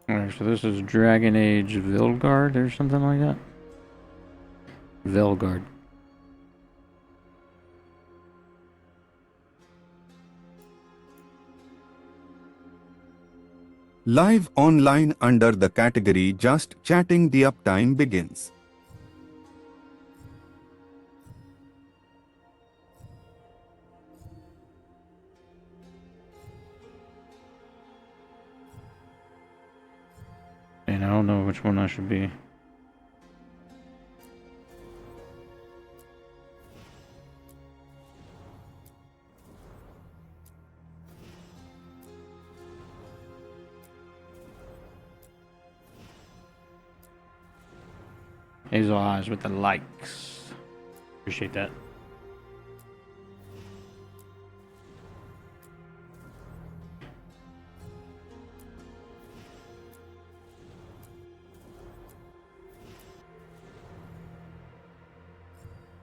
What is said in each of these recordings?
Alright, so this is Dragon Age veilguard or something like that. Veilguard. Live online under the category Just Chatting, the uptime begins. And I don't know which one I should be. Hazel eyes with the likes. Appreciate that.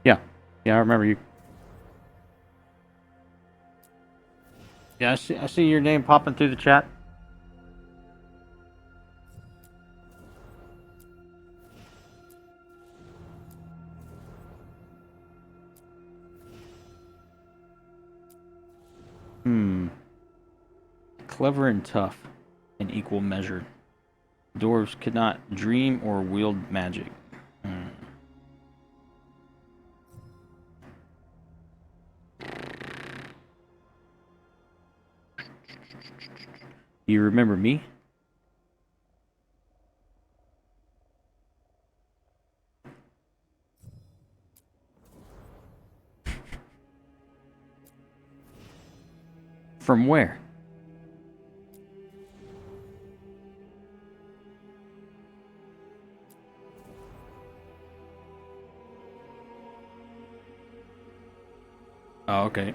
Yeah. Yeah, I remember you. Yeah, I see your name popping through the chat. Hmm. Clever and tough in equal measure. Dwarves could not dream or wield magic. Hmm. You remember me? From where? Oh, okay.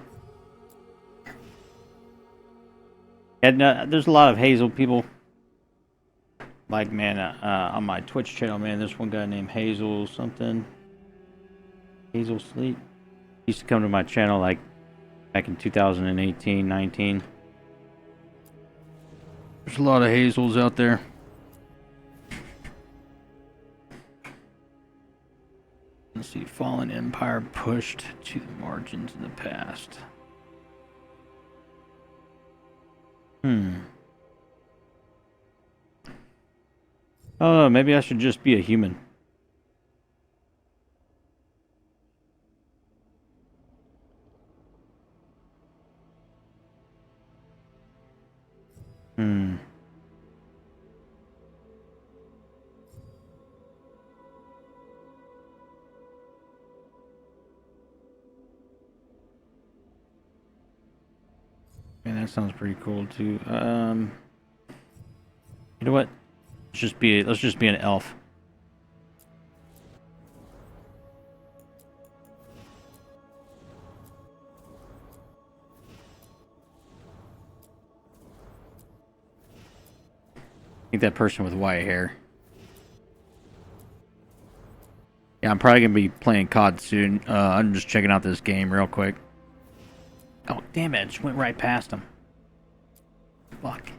And there's a lot of Hazel people. Like, man, on my Twitch channel, man, there's one guy named Hazel something. Hazel Sleep. He used to come to my channel like back in 2018, 19. There's a lot of Hazels out there. Let's see, Fallen Empire pushed to the margins in the past. Oh, maybe I should just be a human. Hmm. Man, that sounds pretty cool too. You know what? Let's just be an elf. I think that person with white hair. Yeah, I'm probably gonna be playing COD soon. I'm just checking out this game real quick. Oh, damn it! I just went right past him. Fuck.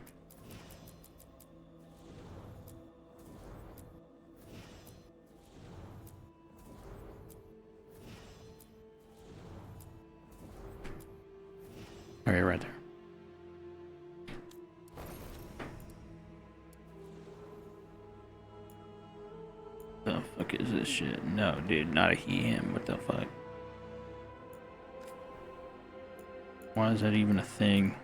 Okay, right there. The fuck is this shit? No, dude, not a he, him. What the fuck? Why is that even a thing?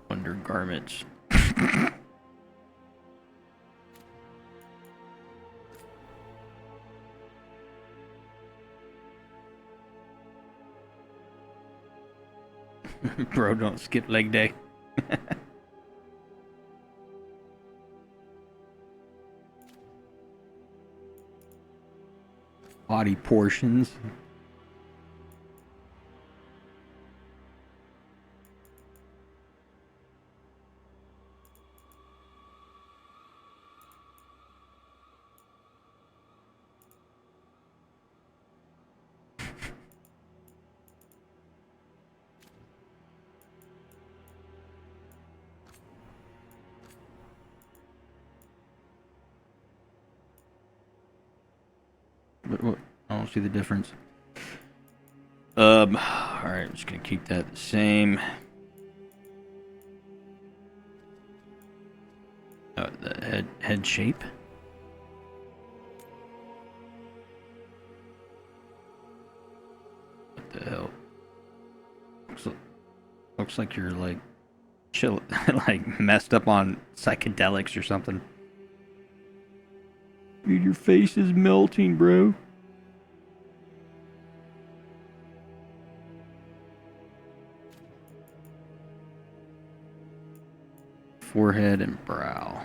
Undergarments. Bro, don't skip leg day. Body portions. But what? I don't see the difference. Alright, I'm just gonna keep that the same. The head shape. What the hell? Looks like you're like chill, like messed up on psychedelics or something. Dude, your face is melting, bro. Forehead and brow.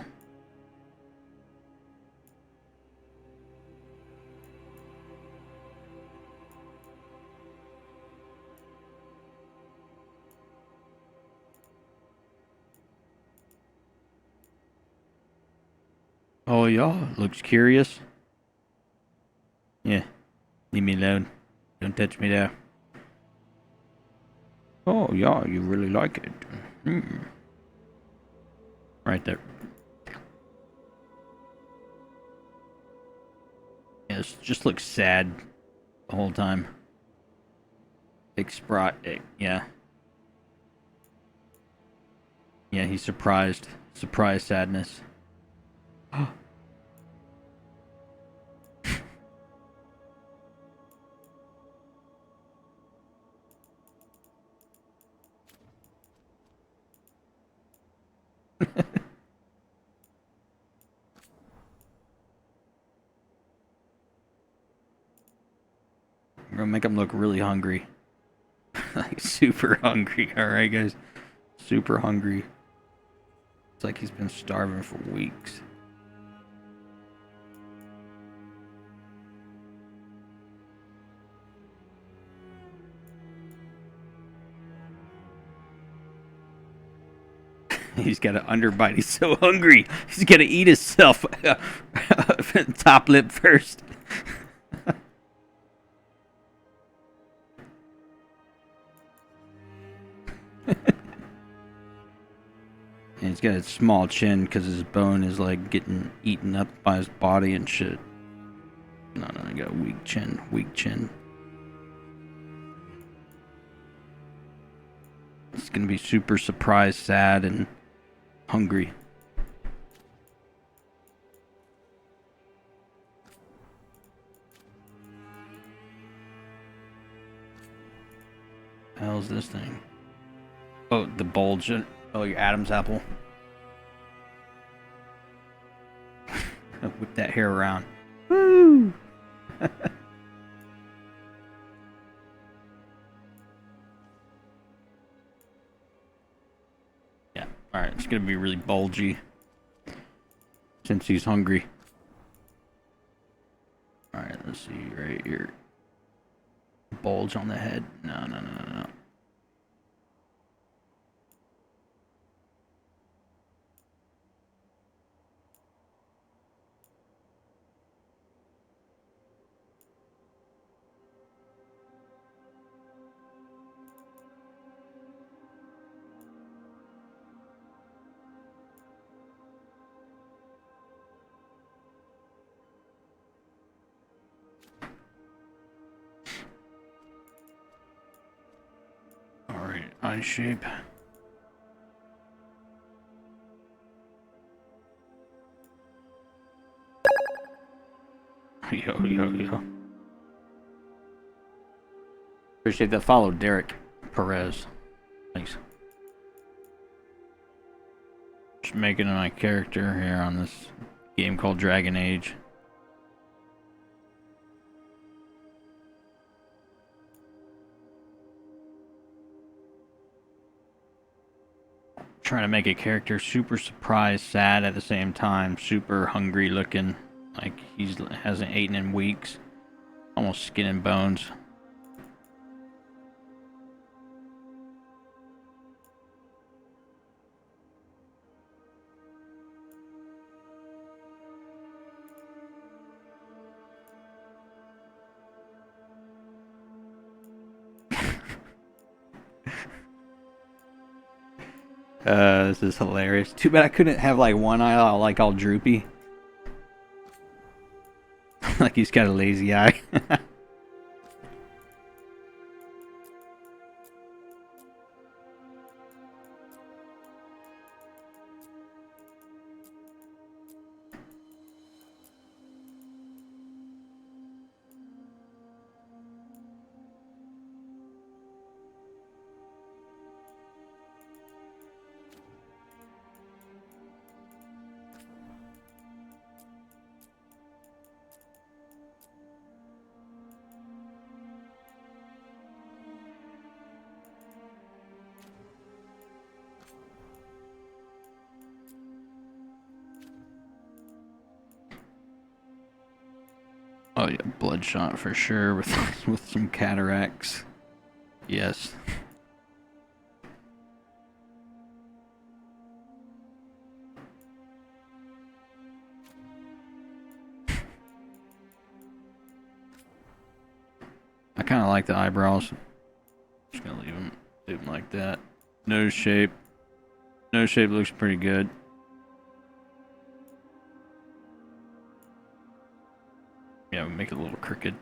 Oh, yeah, looks curious. Yeah, leave me alone. Don't touch me there. Oh, yeah, you really like it. Right there. Yeah, it just looks sad the whole time. Yeah. Yeah, he's surprised. Surprised sadness. I'm gonna make him look really hungry. Like, super hungry, alright, guys? Super hungry. It's like he's been starving for weeks. He's got an underbite. He's so hungry. He's gonna eat himself. Top lip first. And he's got a small chin because his bone is like getting eaten up by his body and shit. No, I got a weak chin. Weak chin. He's gonna be super surprised, sad, and hungry. The hell's this thing? Oh, the bulge. Oh, your Adam's apple. Whip that hair around. Woo! Yeah, alright, it's gonna be really bulgy. Since he's hungry. Alright, let's see, right here. Bulge on the head. No. Alright, eye shape. Yo. Appreciate that follow, Derek Perez. Thanks. Just making my character here on this game called Dragon Age. Trying to make a character super surprised, sad at the same time, super hungry looking, like he hasn't eaten in weeks, almost skin and bones. This is hilarious. Too bad I couldn't have like one eye like all droopy. Like he's got a lazy eye. Oh yeah, bloodshot for sure with some cataracts. Yes. I kind of like the eyebrows. Just gonna leave them like that. Nose shape. Nose shape looks pretty good. Yeah, we make it a little crooked.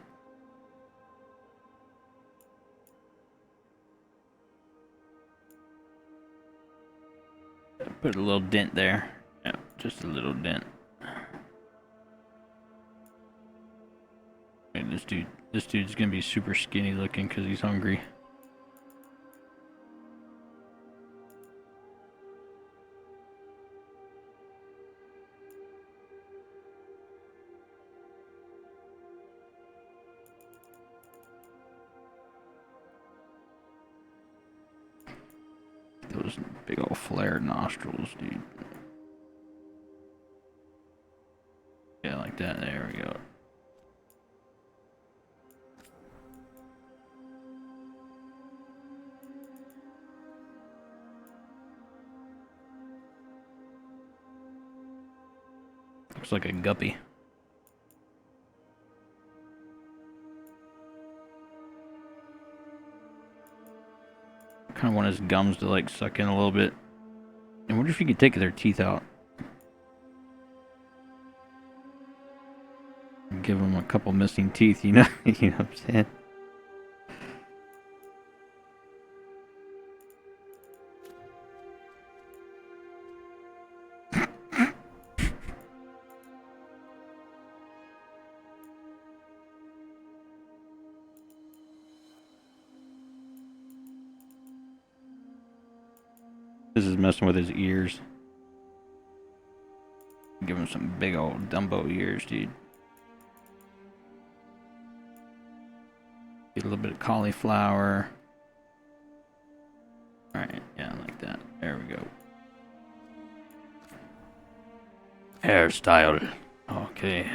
Put a little dent there. Yeah, just a little dent. And this dude's gonna be super skinny looking because he's hungry. Those big old flared nostrils, dude. Yeah, like that. There we go. Looks like a guppy. Kind of want his gums to like suck in a little bit. I wonder if you could take their teeth out. Give them a couple missing teeth, you know? You know what I'm saying? This is messing with his ears. Give him some big old Dumbo ears, dude. Get a little bit of cauliflower. Alright, yeah, like that. There we go. Hairstyle. Okay.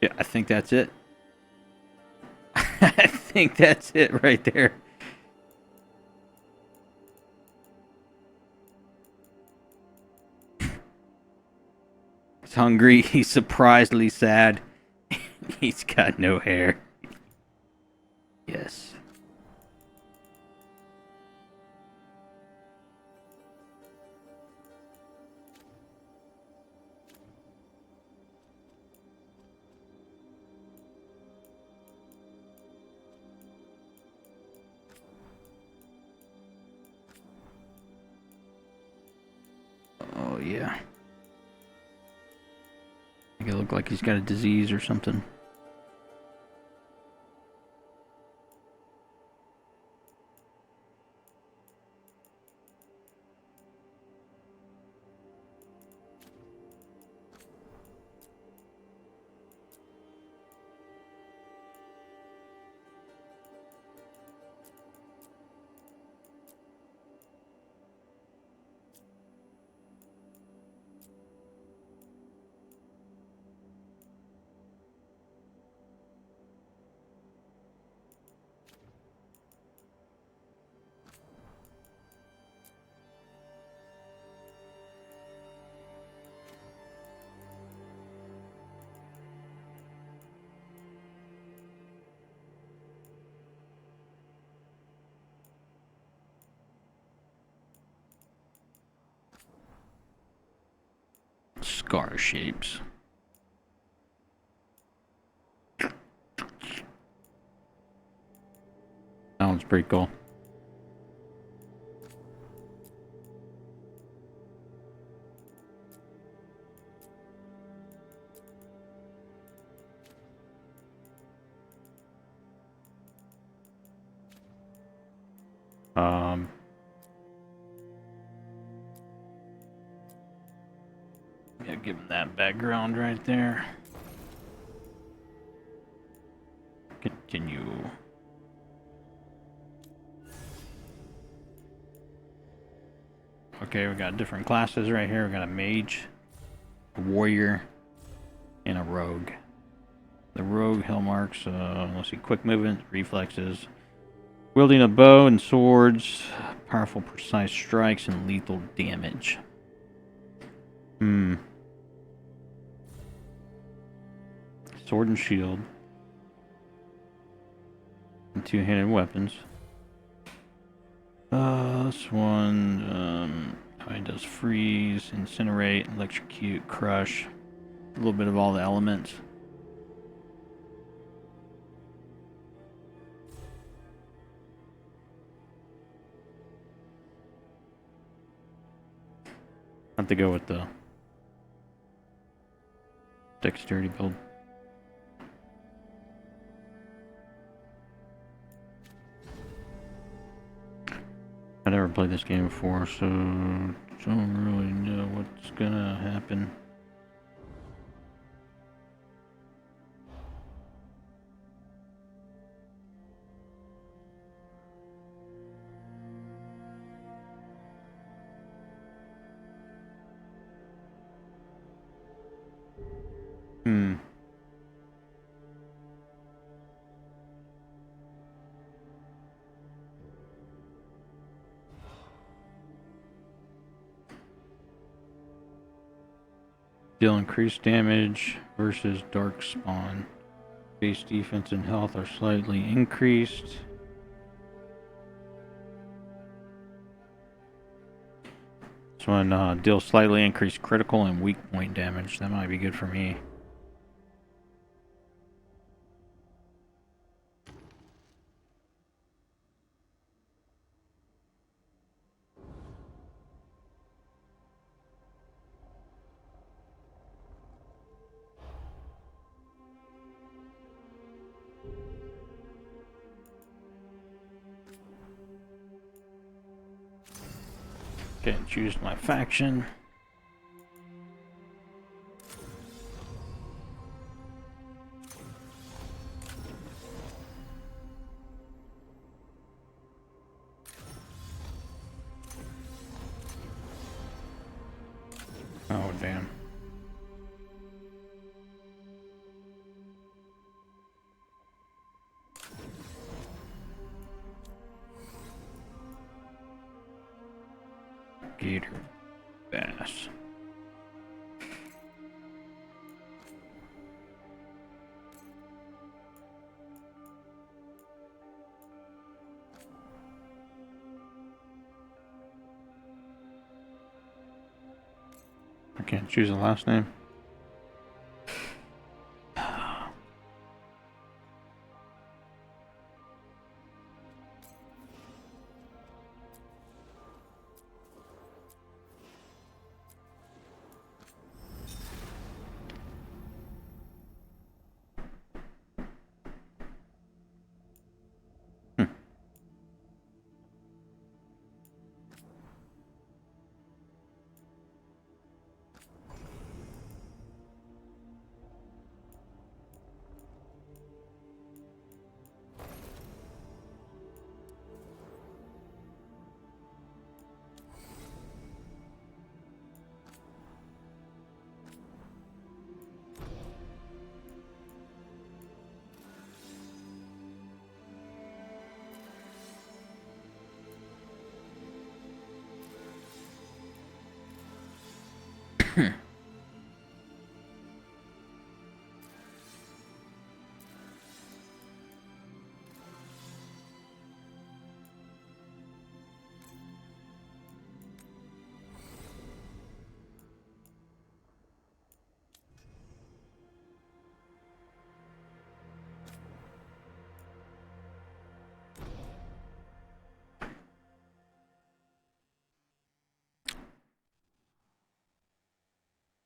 Yeah, I think that's it. I think that's it right there. He's hungry. He's surprisingly sad. He's got no hair. Yes. Oh, yeah. Make it look like he's got a disease or something. scar shapes. That one's pretty cool. Yeah, give him that background right there. Continue. Okay, we got different classes right here. We got a mage, a warrior, and a rogue. The rogue hill marks, let's see, quick movement, reflexes, wielding a bow and swords, powerful precise strikes, and lethal damage. Sword and shield. And two-handed weapons. This one, it does freeze, incinerate, electrocute, crush. A little bit of all the elements. I have to go with the dexterity build. I never played this game before, so don't really know what's gonna happen. Deal increased damage versus dark spawn. Base defense and health are slightly increased. This one deals slightly increased critical and weak point damage. That might be good for me. Okay, choose my faction. Oh, damn. GatorBass. I can't choose a last name.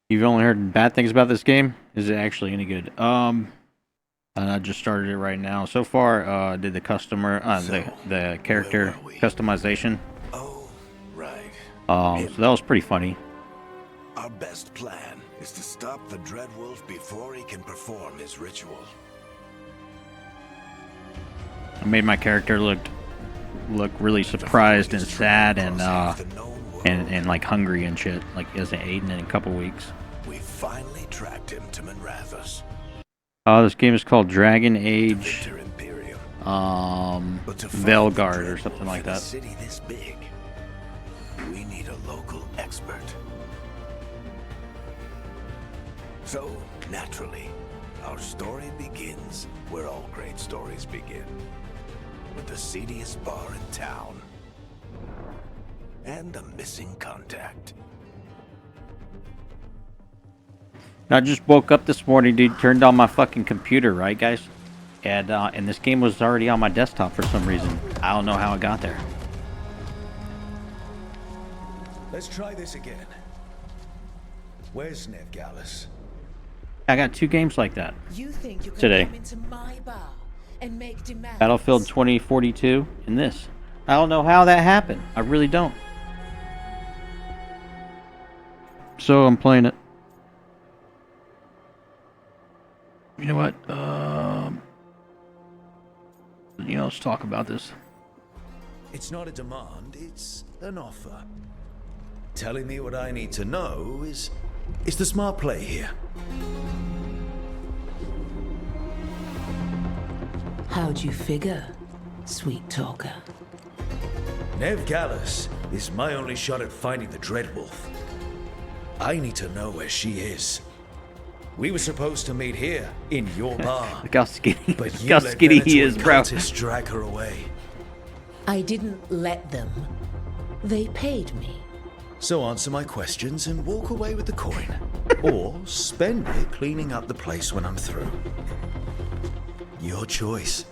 You've only heard bad things about this game? Is it actually any good? I just started it right now. So far, did the the character customization. Oh, right. So that was pretty funny. Our best plan is to stop the Dreadwolf before he can perform his ritual. I made my character look really surprised and sad and like hungry and shit. Like he hasn't eaten in a couple weeks. We finally tracked him to Manrathus. This game is called Dragon Age Imperium. Veilguard or something like that. A city this big, we need a local expert. So, naturally, our story begins where all great stories begin. With the seediest bar in town. And a missing contact. I just woke up this morning, dude. Turned on my fucking computer, right, guys? And this game was already on my desktop for some reason. I don't know how it got there. Let's try this again. Where's Nev Gallus? I got 2 games like that You think you can today. come into my bar and make demands? Battlefield 2042 and this. I don't know how that happened. I really don't. So I'm playing it. You know what? Let's talk about this. It's not a demand, it's an offer. Telling me what I need to know is the smart play here. How'd you figure, sweet talker? Nev Gallus is my only shot at finding the Dreadwolf. I need to know where she is. We were supposed to meet here, in your bar. Look how skinny, But look you how let skinny he Venator is, bro. cultists drag her away. I didn't let them. They paid me. So answer my questions and walk away with the coin. Or spend it cleaning up the place when I'm through. Your choice.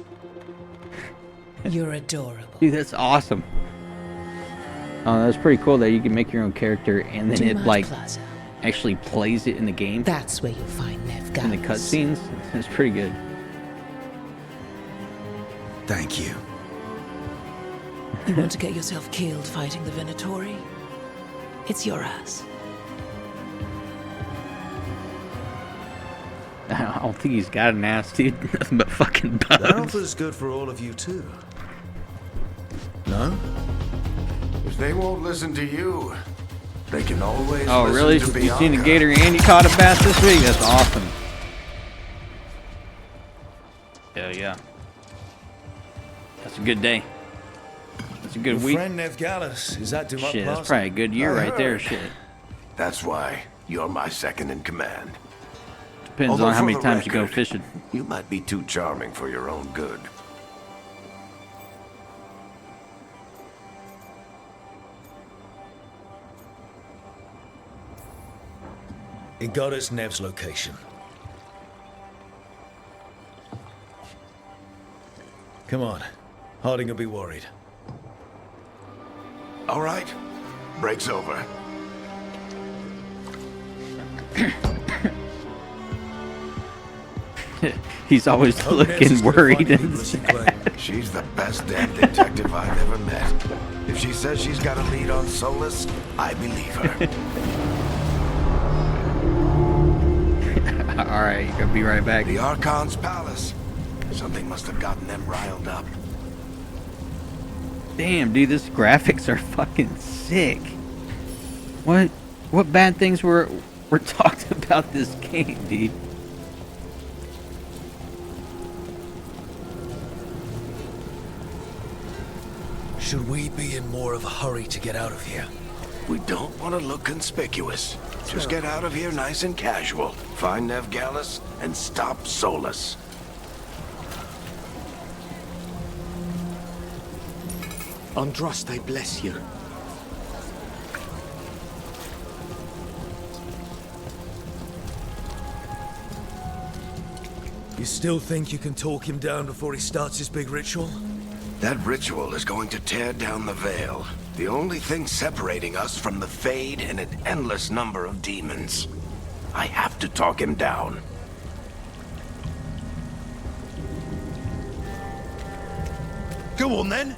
You're adorable. Dude, that's awesome. Oh, that's pretty cool that you can make your own character and then it Dumont like Plaza. actually plays it in the game. That's where you'll find Nev In Gallus. the cutscenes. It's pretty good. Thank you. You want to get yourself killed fighting the Venatori? It's your ass. I don't think he's got an ass, dude. Nothing but fucking That bugs. offer's good for all of you too. No? If they won't listen to you, they can always Oh, listen really? to You Bianca. seen the gator and you caught a bass this week? That's awesome. Hell yeah. That's a good day. That's a good Your week. friend Nev Gallus is at Dumont Shit, Plaza. that's probably a good year I right there. heard. Shit. That's why you're my second in command. Depends Although on how for many the times you go record, fishing. You might be too charming for your own good. It got us Nev's location. Come on. Harding will be worried. All right, break's over. He's always Hope Nev's looking is gonna worried find and needless and claim. She's the best damn detective I've ever met. If she says she's got a lead on Solus, I believe her. All right, I'll be right back. The Archon's palace. Something must have gotten them riled up. Damn, dude, these graphics are fucking sick. What bad things were talked about this game, dude? Should we be in more of a hurry to get out of here? We don't want to look conspicuous. Just get out of here nice and casual. Find Nev Gallus and stop Solus. Andraste bless you. You still think you can talk him down before he starts his big ritual? That ritual is going to tear down the veil. The only thing separating us from the Fade and an endless number of demons. I have to talk him down. Go on then.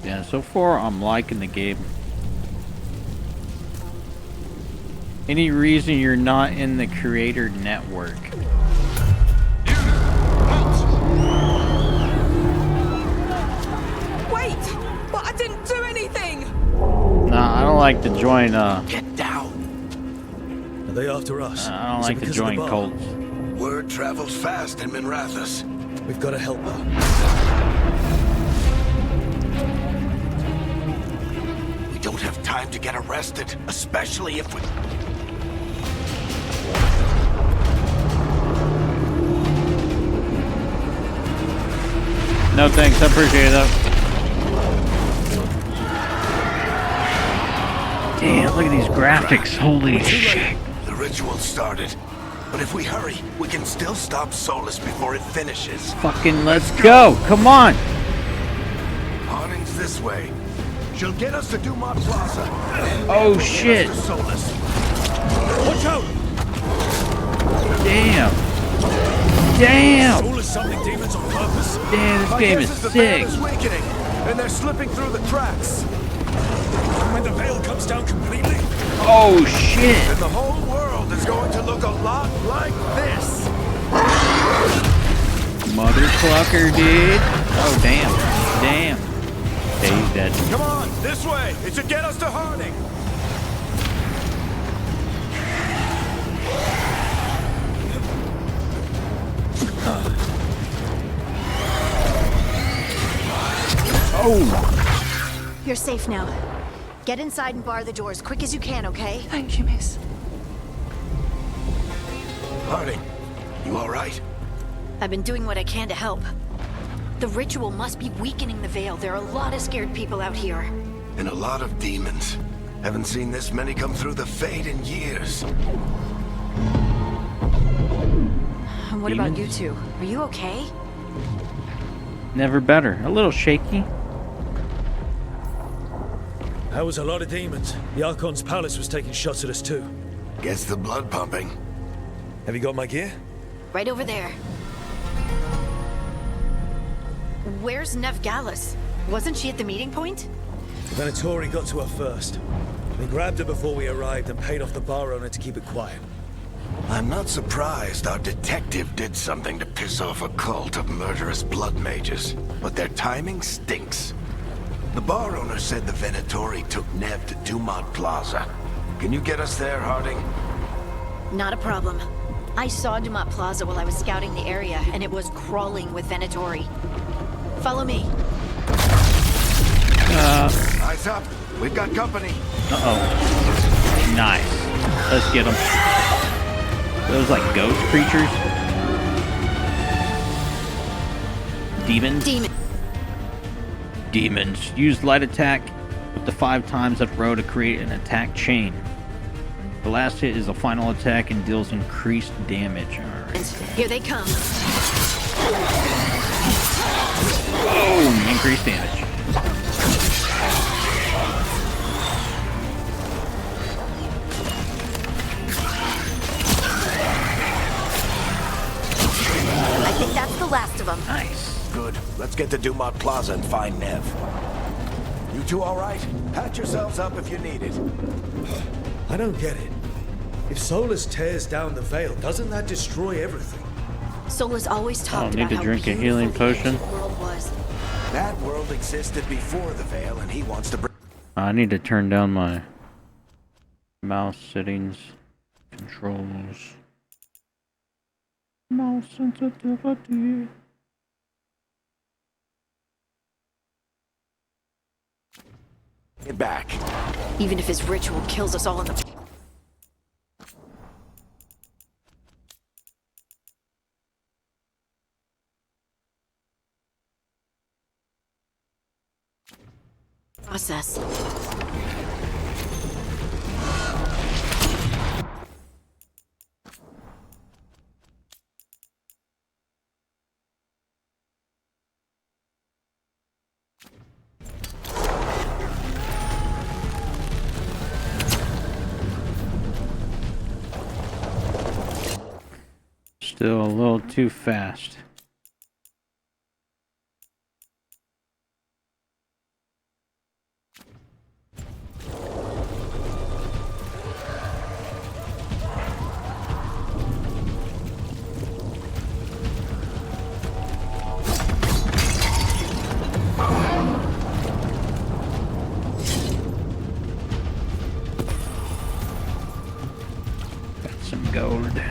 Yeah, so far I'm liking the game. Any reason you're not in the creator network? Wait! But I didn't do anything! Nah, I don't like to join, Get down. Are they after us? I don't Is it like to because of the join bar? cults. Word travels fast in Minrathous. We've got to help her. We don't have time to get arrested, especially if we... No thanks, I appreciate that. Damn, look at these graphics, holy shit. The ritual started. But if we hurry, we can still stop Solus before it finishes. Fucking let's go, come on. Harding's this way. She'll get us to Dumont Plaza. And Oh, we'll get shit. us to Solus. Watch out! Damn. Damn. Solus summoning demons on purpose. Damn, this My game guess is the sick. band is weakening, and they're slipping through the cracks. When the veil comes down completely, Oh shit. And the whole world is going to look a lot like this. Mother clucker, dude. Oh damn. Damn. Okay, he's dead. Come on, this way. It should get us to Harding. Oh. You're safe now. Get inside and bar the doors quick as you can, okay? Thank you, miss. Harding, you all right? I've been doing what I can to help. The ritual must be weakening the veil. There are a lot of scared people out here. And a lot of demons. Haven't seen this many come through the Fade in years. And what about you Demons? two? Are you okay? Never better. A little shaky. that was a lot of demons. The Archon's palace was taking shots at us too. Gets the blood pumping. Have you got my gear? Right over there. Where's Nev Gallus? Wasn't she at the meeting point? The Venatori got to her first. We grabbed her before we arrived and paid off the bar owner to keep it quiet. I'm not surprised our detective did something to piss off a cult of murderous blood mages, but their timing stinks. The bar owner said the Venatori took Nev to Dumont Plaza. Can you get us there, Harding? Not a problem. I saw Dumont Plaza while I was scouting the area, and it was crawling with Venatori. Follow me. Eyes up. We've got company. Uh-oh. Nice. Let's get them. Those like ghost creatures? Demons? Demon. Demons. Use light attack up to 5 times up row to create an attack chain. The last hit is the final attack and deals increased damage. Alright. Here they come. Boom! Increased damage. I think that's the last of them. Nice. Good. Let's get to Dumont Plaza and find Nev. You two all right? Patch yourselves up if you need it. I don't get it. If Solus tears down the veil, doesn't that destroy everything? Solus always talked need about to how drink a beautiful healing the potion. ancient world was. That world existed before the Veil, and he wants to bring... I need to turn down my mouse settings, controls, mouse sensitivity. Get back. Even if his ritual kills us all in the process. Still a little too fast. Got some gold.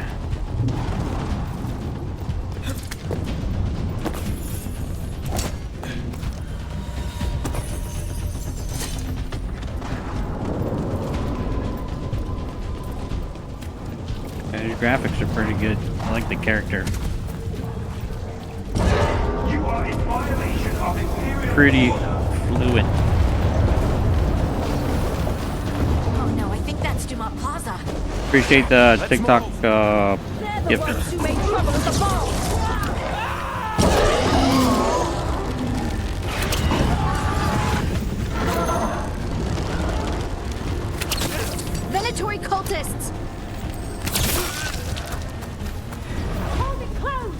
His graphics are pretty good. I like the character. You are in violation of Imperial Pretty order. fluid. Oh no, I think that's Dumont Plaza. Appreciate the TikTok gift. Who made trouble at the ball? Venatory cultists! Hold it close!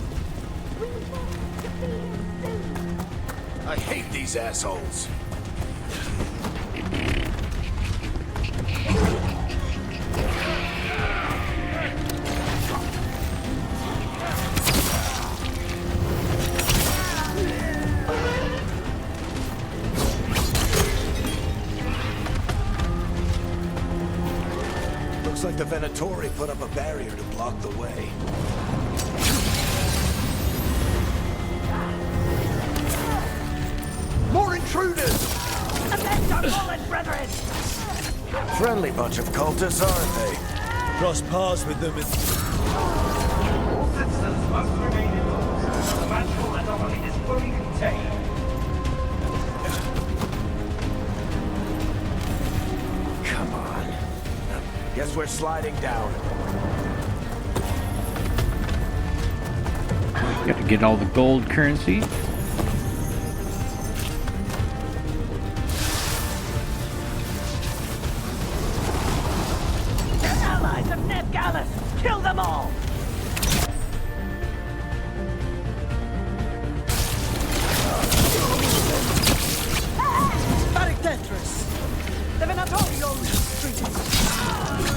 We want to be here soon. I hate these assholes. Looks like the Venatori put up a barrier to block the way. More intruders! Avenge our fallen brethren! Friendly bunch of cultists, aren't they? Cross paths with them and... All citizens must remain indoors. The magical anomaly is fully contained. Come on. Guess we're sliding down. Got to get all the gold currency. Allies of Ned Gallus! Kill them all! Barik Tetris! The Venatorial retreating!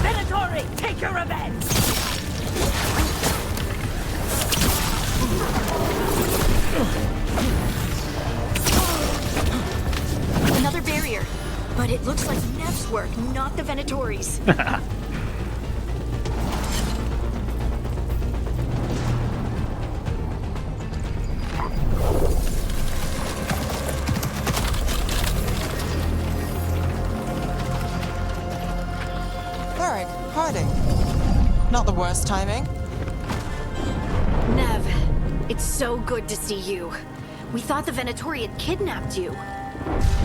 Venatori, take your revenge! Another barrier. But it looks like Nev's work, not the Venatori's. Varric, hiding. Not the worst timing. Nev, it's so good to see you. We thought the Venatori had kidnapped you.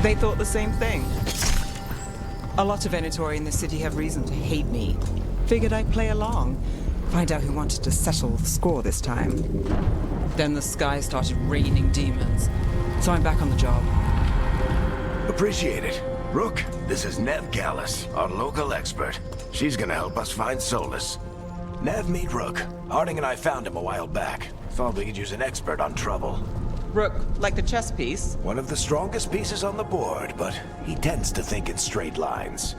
They thought the same thing. A lot of Venatori in the city have reason to hate me. Figured I'd play along. Find out who wanted to settle the score this time. Then the sky started raining demons. So I'm back on the job. Appreciate it. Rook, this is Nev Gallus, our local expert. She's gonna help us find Solus. Nev, meet Rook. Harding and I found him a while back. Thought we could use an expert on trouble. Rook, like the chess piece? One of the strongest pieces on the board, but he tends to think in straight lines.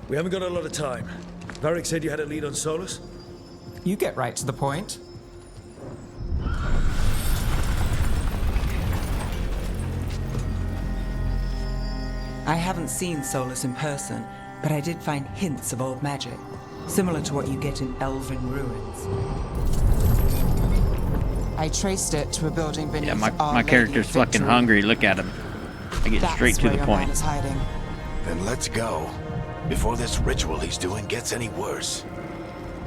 We haven't got a lot of time. Varric said you had a lead on Solus? You get right to the point. I haven't seen Solus in person, but I did find hints of old magic, similar to what you get in elven ruins. I traced it to a building beneath Yeah, Our my Lady character's of fucking Victory. hungry. Look at him. I get That's straight to where the your man point. is hiding. Then let's go. Before this ritual he's doing gets any worse.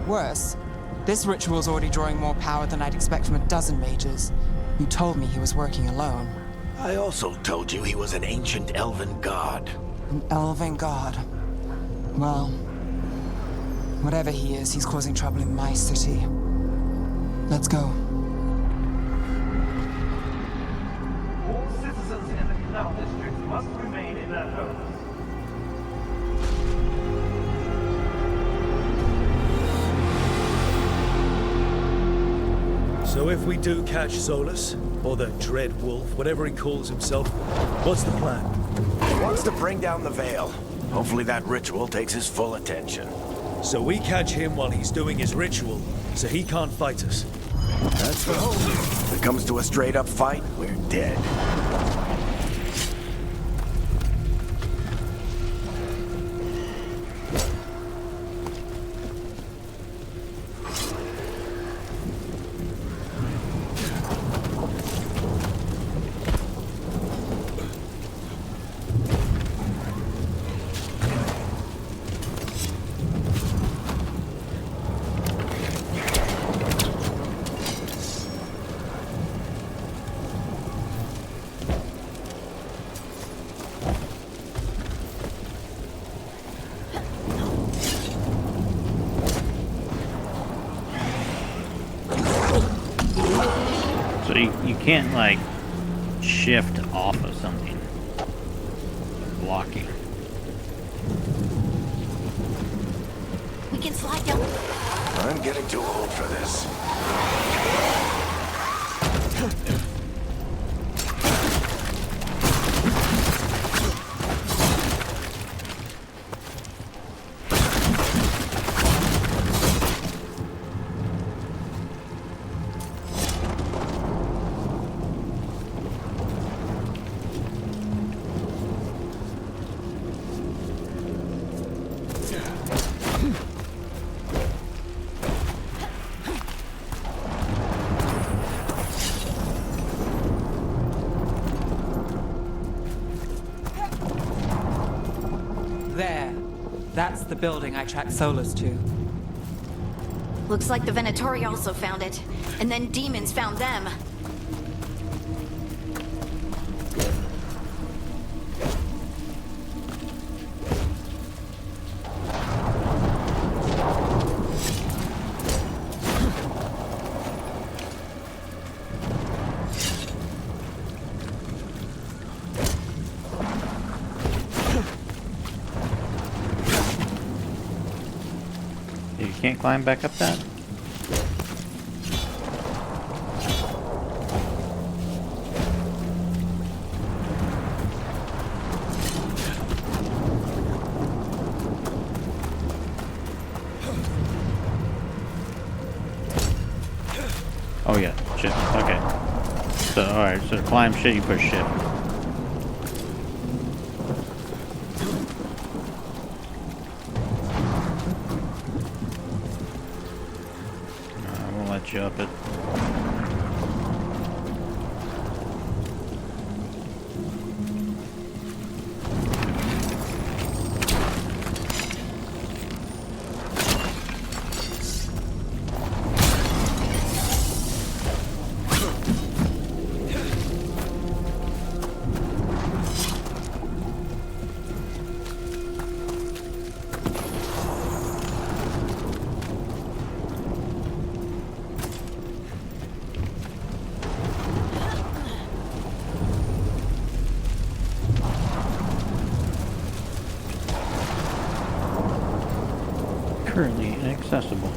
Worse, this ritual's already drawing more power than I'd expect from a dozen mages. You told me he was working alone. I also told you he was an ancient elven god. An elven god. Well, Whatever he is, he's causing trouble in my city. Let's go. All citizens in the Canal District must remain in their homes. So if we do catch Solus, or the Dread Wolf, whatever he calls himself, what's the plan? He wants to bring down the veil. Hopefully that ritual takes his full attention. So we catch him while he's doing his ritual, so he can't fight us. That's the hope. If it comes to a straight-up fight, we're dead. So you can't like shift off of something blocking. We can slide down. I'm getting too old for this. There. That's the building I tracked Solus to. Looks like the Venatori also found it. And then demons found them. You can't climb back up that? Oh yeah, shift. Okay. So alright, so to climb shit you push shift. I won't let you up it. Currently inaccessible.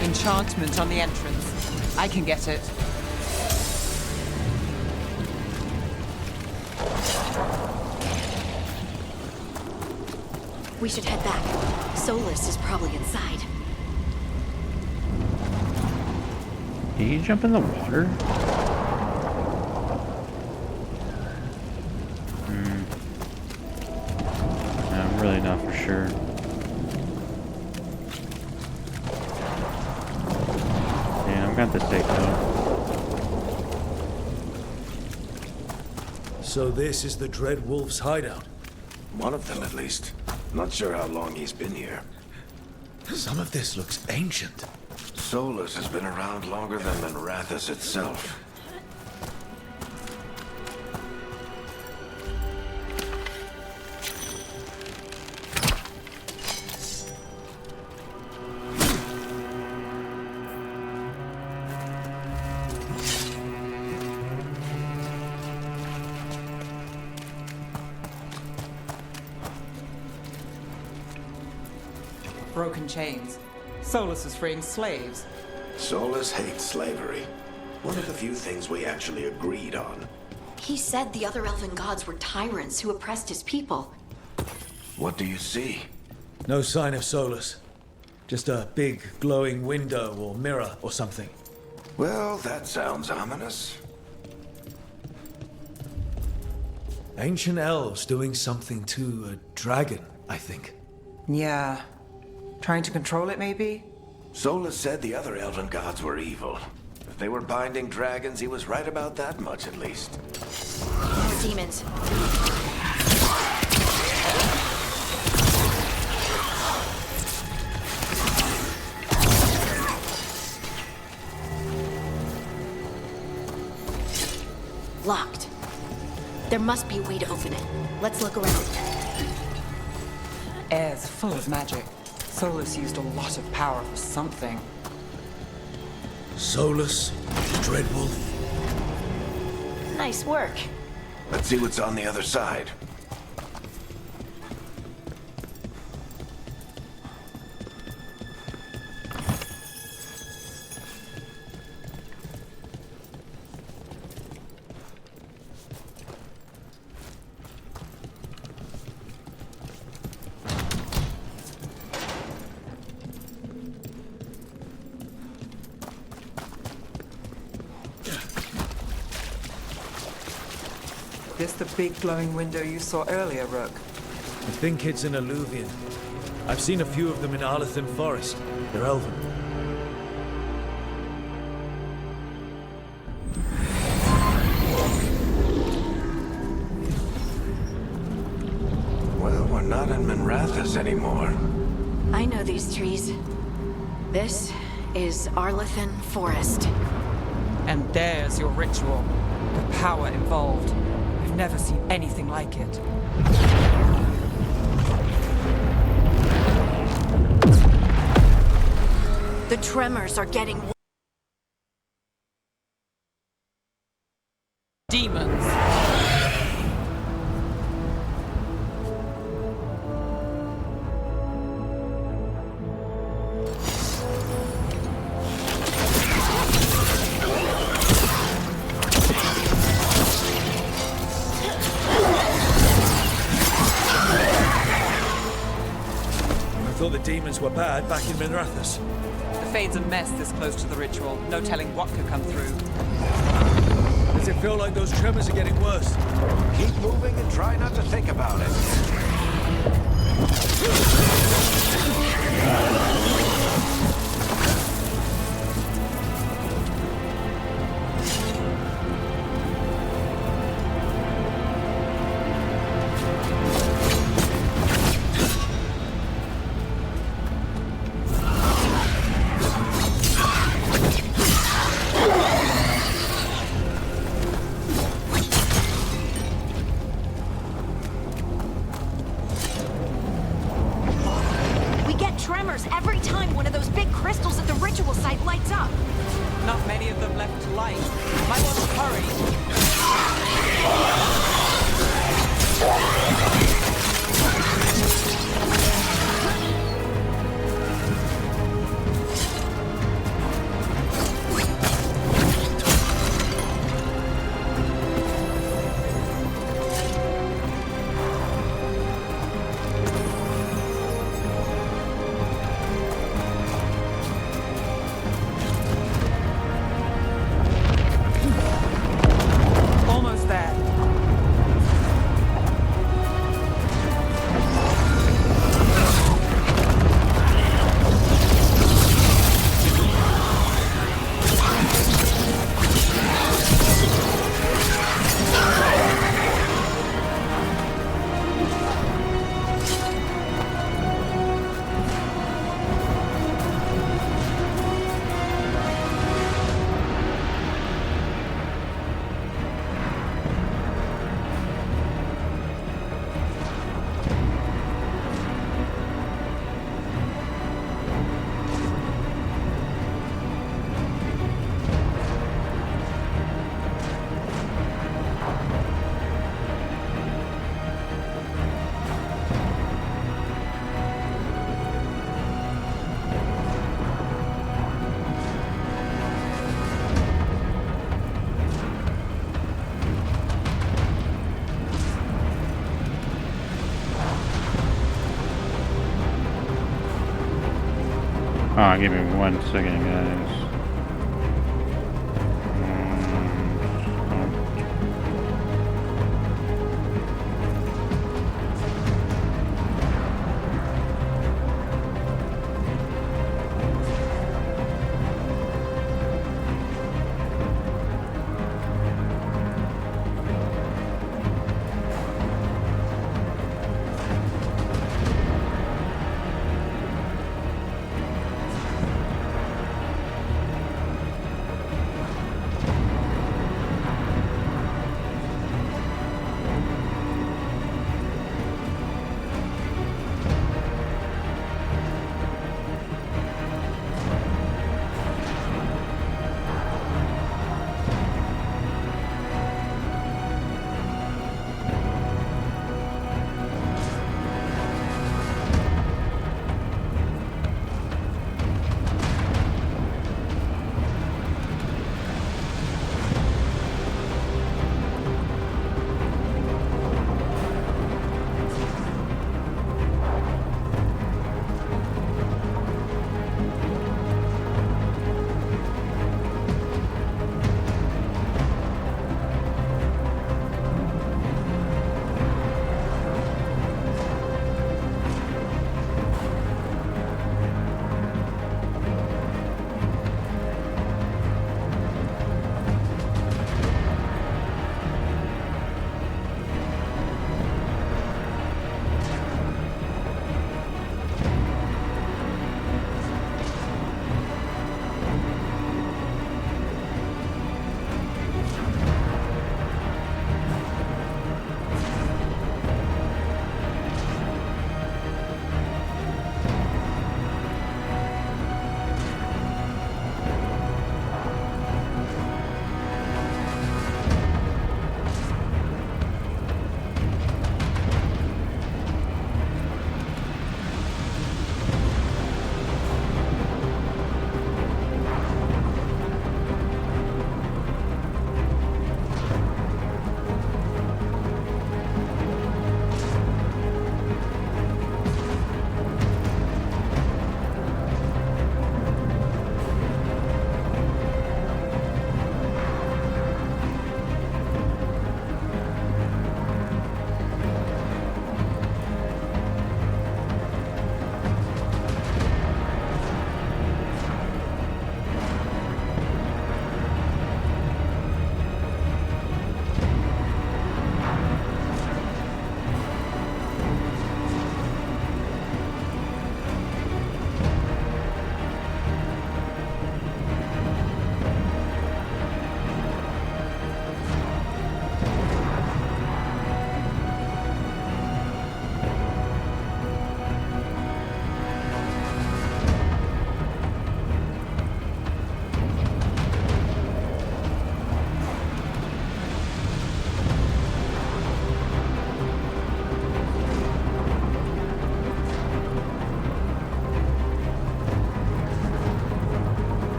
Enchantment on the entrance. I can get it. We should head back. Solus is probably inside. Can you jump in the water? I'm really not for sure. have to take note. So this is the Dread Wolf's hideout. One of them, at least. Not sure how long he's been here. Some of this looks ancient. Solus has been around longer than Manrathus itself. Broken chains. Solus is freeing slaves. Solus hates slavery. One of the few things we actually agreed on. He said the other elven gods were tyrants who oppressed his people. What do you see? No sign of Solus. Just a big glowing window or mirror or something. Well, that sounds ominous. Ancient elves doing something to a dragon, I think. Yeah. Trying to control it, maybe? Solus said the other elven gods were evil. If they were binding dragons, he was right about that much, at least. More demons. Locked. There must be a way to open it. Let's look around. Air's full of magic. Solus used a lot of power for something. Solus, Dread Wolf. Nice work. Let's see what's on the other side. This the big glowing window you saw earlier, Rook? I think it's an alluvian. I've seen a few of them in Arlethan Forest. They're elven. Well, we're not in Manrathus anymore. I know these trees. This is Arlethan Forest. And there's your ritual. The power involved. I've never seen anything like it. The tremors are getting Demons. I thought the demons were bad back in Manrathus. The Fade's a mess this close to the ritual. No telling what could come through. Does it feel like those tremors are getting worse? Keep moving and try not to think about it. We get tremors every time one of those big crystals at the ritual site lights up. Not many of them left to light. Might want to hurry. Almost there. on, give me 1 second, guys.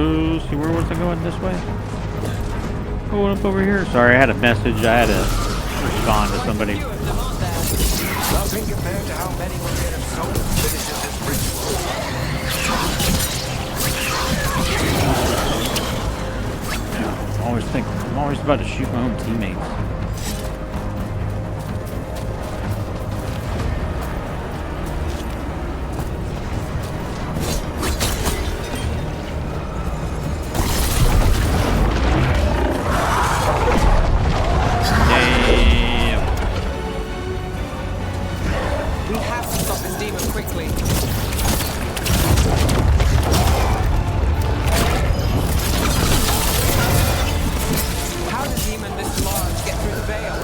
Jesus, where was I going this way? Going up over here. Sorry, I had a message. I had to respond to somebody. Nothing compared to how many will get of soul finishes this ritual. I'm always about to shoot my own teammates. We have to stop this demon quickly. How does demon this large get through the veil?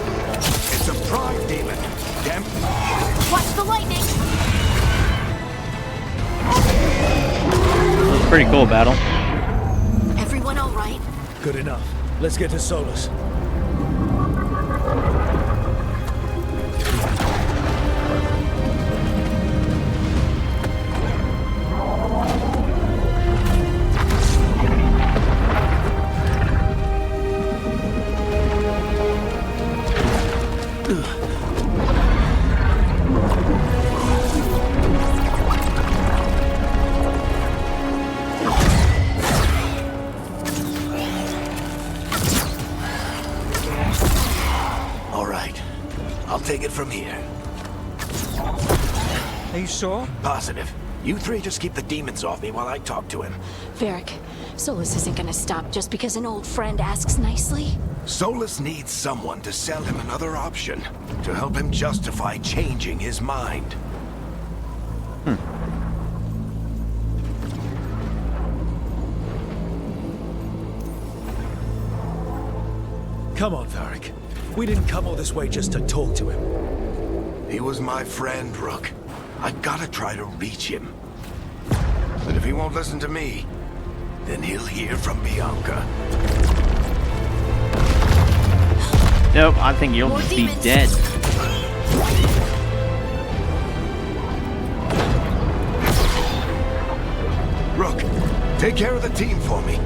It's a pride demon. Damn. Watch the lightning! That was a pretty cool battle. Everyone all right? Good enough. Let's get to Solus. All right. I'll take it from here. Are you sure? Positive. You three just keep the demons off me while I talk to him. Varric, Solus isn't gonna stop just because an old friend asks nicely. Solus needs someone to sell him another option, to help him justify changing his mind. Come on, Varric. We didn't come all this way just to talk to him. He was my friend, Rook. I gotta try to reach him. But if he won't listen to me, then he'll hear from Bianca. Nope, I think you'll More just be demons. dead. Rook, take care of the team for me.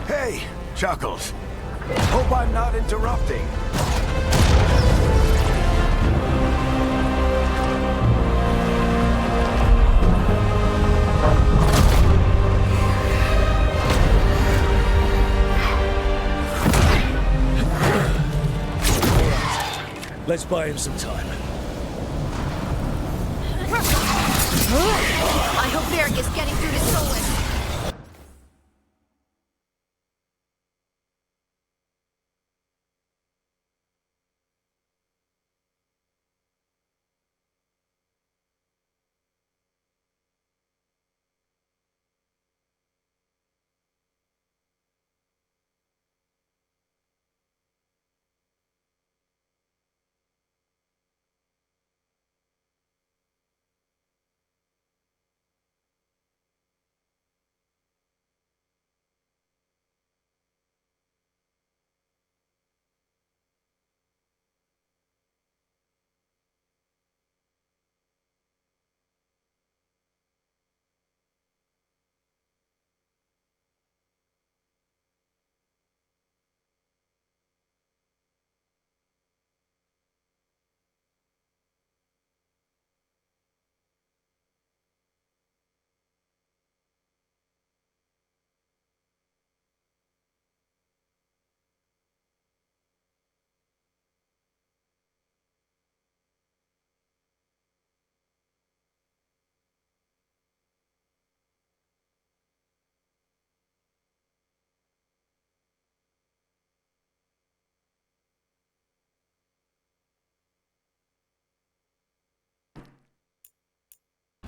Hey, Chuckles. Hope I'm not interrupting. Let's buy him some time. I hope Varric is getting through to Solus.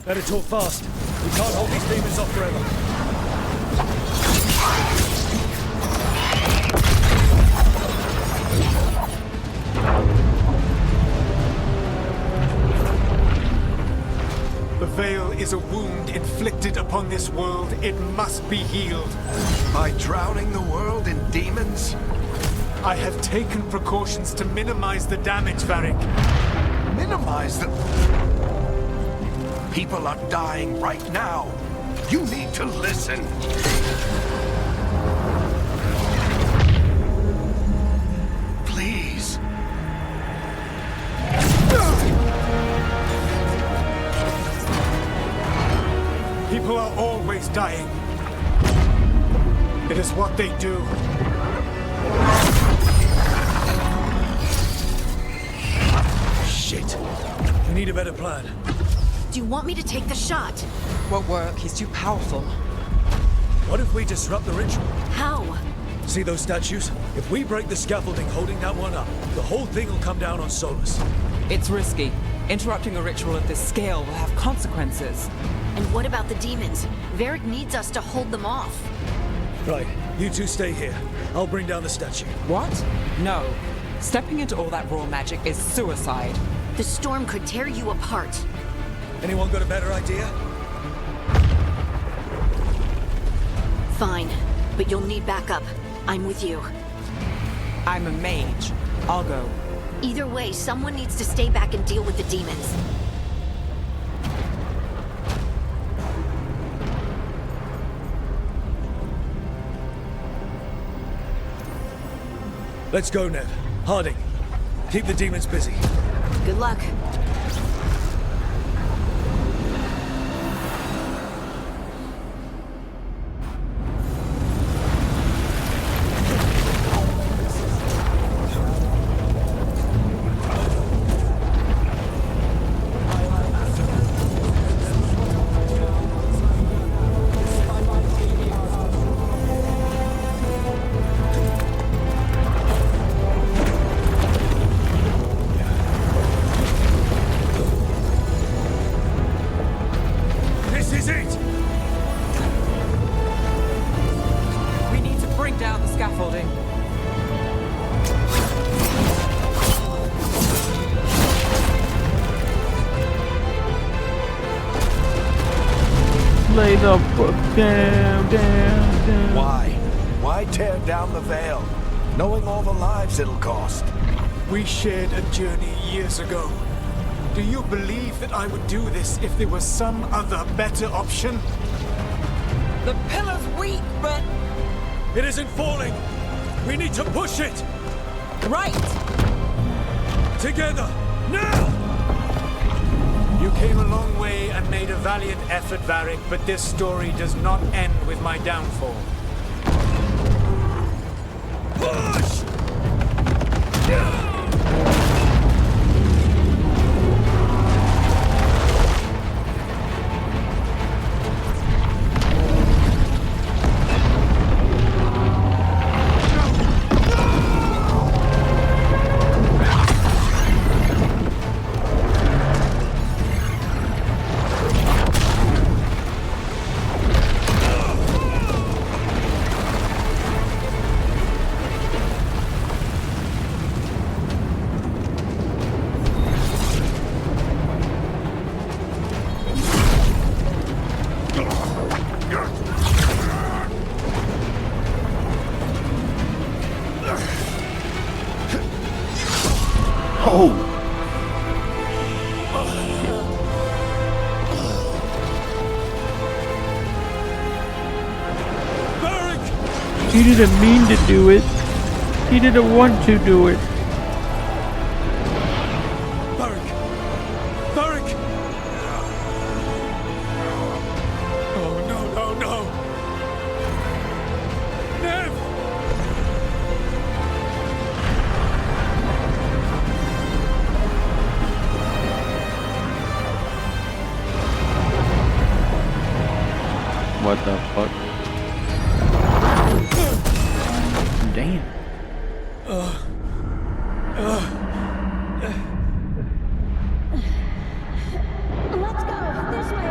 Better talk fast. We can't hold these demons off forever. The veil is a wound inflicted upon this world. It must be healed. By drowning the world in demons? I have taken precautions to minimize the damage, Varric. Minimize the... People are dying right now. You need to listen. Please. People are always dying. It is what they do. Shit. We need a better plan. Do you want me to take the shot? Won't work. He's too powerful. What if we disrupt the ritual? How? See those statues? If we break the scaffolding holding that one up, the whole thing will come down on Solus. It's risky. Interrupting a ritual of this scale will have consequences. And what about the demons? Varric needs us to hold them off. Right, you two stay here. I'll bring down the statue. What? No. Stepping into all that raw magic is suicide. The storm could tear you apart. Anyone got a better idea? Fine, but you'll need backup. I'm with you. I'm a mage. I'll go. Either way, someone needs to stay back and deal with the demons. Let's go, Nev. Harding, keep the demons busy. Good luck. This is it! We need to bring down the scaffolding. Lay the fuck down. Why? Why tear down the veil? Knowing all the lives it'll cost. We shared a journey years ago. Do you believe that I would do this if there was some other better option? The pillar's weak, but... It isn't falling! We need to push it! Right! Together! Now! You came a long way and made a valiant effort, Varric, but this story does not end with my downfall. Push! Oh! He didn't mean to do it. He didn't want to do it. Varric! Varric! Oh, no. Nev! What the fuck? Damn. Let's go! This way!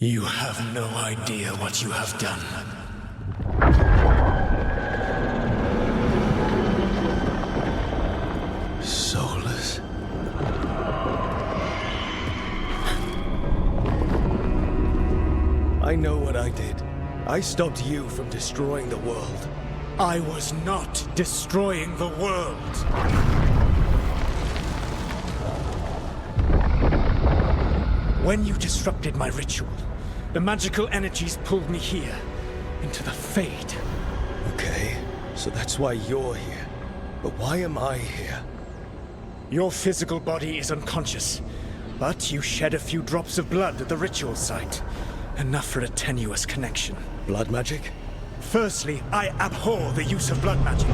You have no idea what you have done. Soulless. I know what I did. I stopped you from destroying the world. I was not destroying the world. When you disrupted my ritual, the magical energies pulled me here, into the Fade. Okay, so that's why you're here. But why am I here? Your physical body is unconscious, but you shed a few drops of blood at the ritual site. Enough for a tenuous connection. Blood magic? Firstly, I abhor the use of blood magic.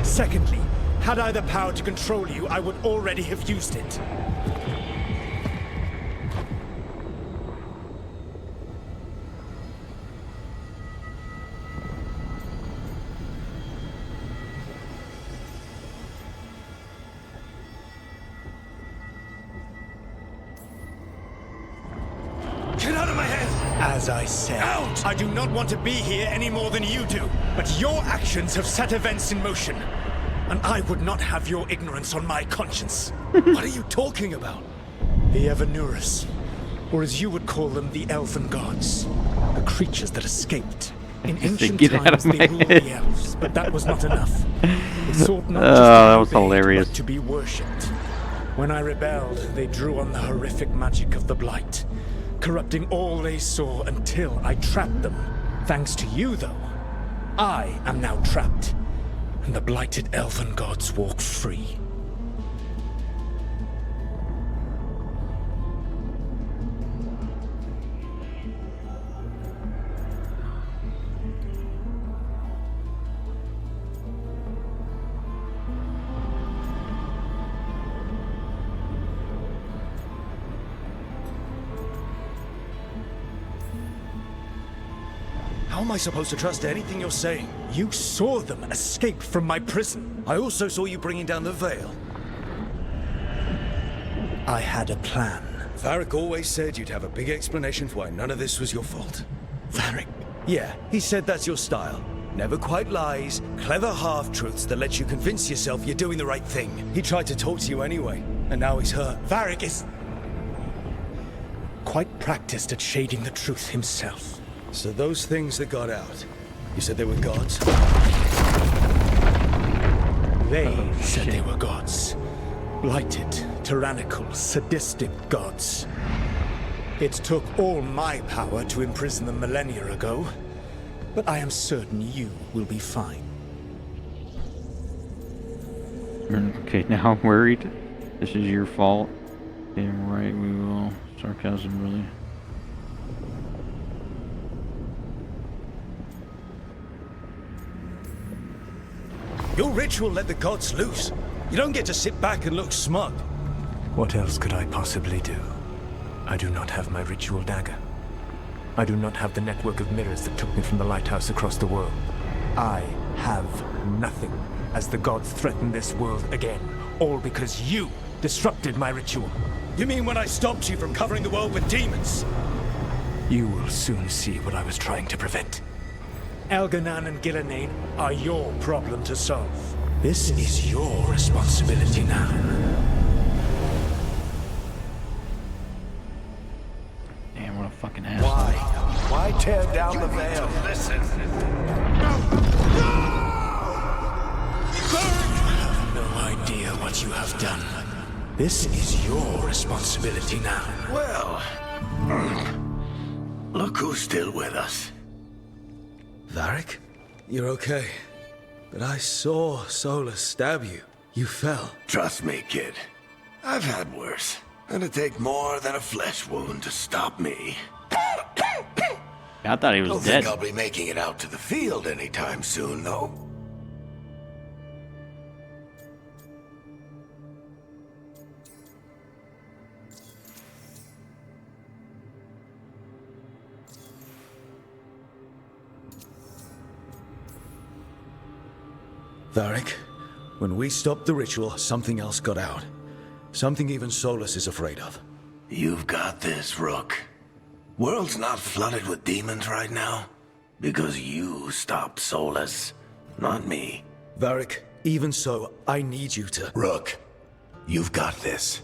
Secondly, had I the power to control you, I would already have used it. Get out of my head! As I said, Out! I do not want to be here any more than you do. But your actions have set events in motion. And I would not have your ignorance on my conscience. What are you talking about? The Evanurus, or as you would call them, the Elven Gods. The creatures that escaped. In ancient get out times, of they my ruled head. the elves, but that was not enough. They sought not Oh, just to that be was obeyed, hilarious. but to be worshipped. When I rebelled, they drew on the horrific magic of the Blight, corrupting all they saw until I trapped them. Thanks to you, though, I am now trapped, and the blighted Elven Gods walk free. How am I supposed to trust anything you're saying? You saw them escape from my prison. I also saw you bringing down the veil. I had a plan. Varric always said you'd have a big explanation for why none of this was your fault. Varric, Yeah, he said that's your style. Never quite lies, clever half-truths that let you convince yourself you're doing the right thing. He tried to talk to you anyway, and now he's hurt. Varric is quite practiced at shading the truth himself. So those things that got out, you said they were gods? They said they were gods. Blighted, tyrannical, sadistic gods. It took all my power to imprison them millennia ago, but I am certain you will be fine. Okay, now I'm worried. This is your fault. Damn right we will. Sarcasm, really. Your ritual let the gods loose. You don't get to sit back and look smug. What else could I possibly do? I do not have my ritual dagger. I do not have the network of mirrors that took me from the lighthouse across the world. I have nothing as the gods threaten this world again. All because you disrupted my ritual. You mean when I stopped you from covering the world with demons? You will soon see what I was trying to prevent. Elganan and Gillenane are your problem to solve. This is your responsibility now. Damn, what a fucking asshole. Why tear down the veil? Listen. You have no idea what you have done. This is your responsibility now. Well, look who's still with us. Varric? You're okay. But I saw Solus stab you. You fell. Trust me, kid. I've had worse. It'd take more than a flesh wound to stop me. I thought he was Don't dead. think I'll be making it out to the field anytime soon, though. Varric, when we stopped the ritual, something else got out. Something even Solus is afraid of. You've got this, Rook. World's not flooded with demons right now because you stopped Solus, not me. Varric, even so, I need you to... Rook, you've got this.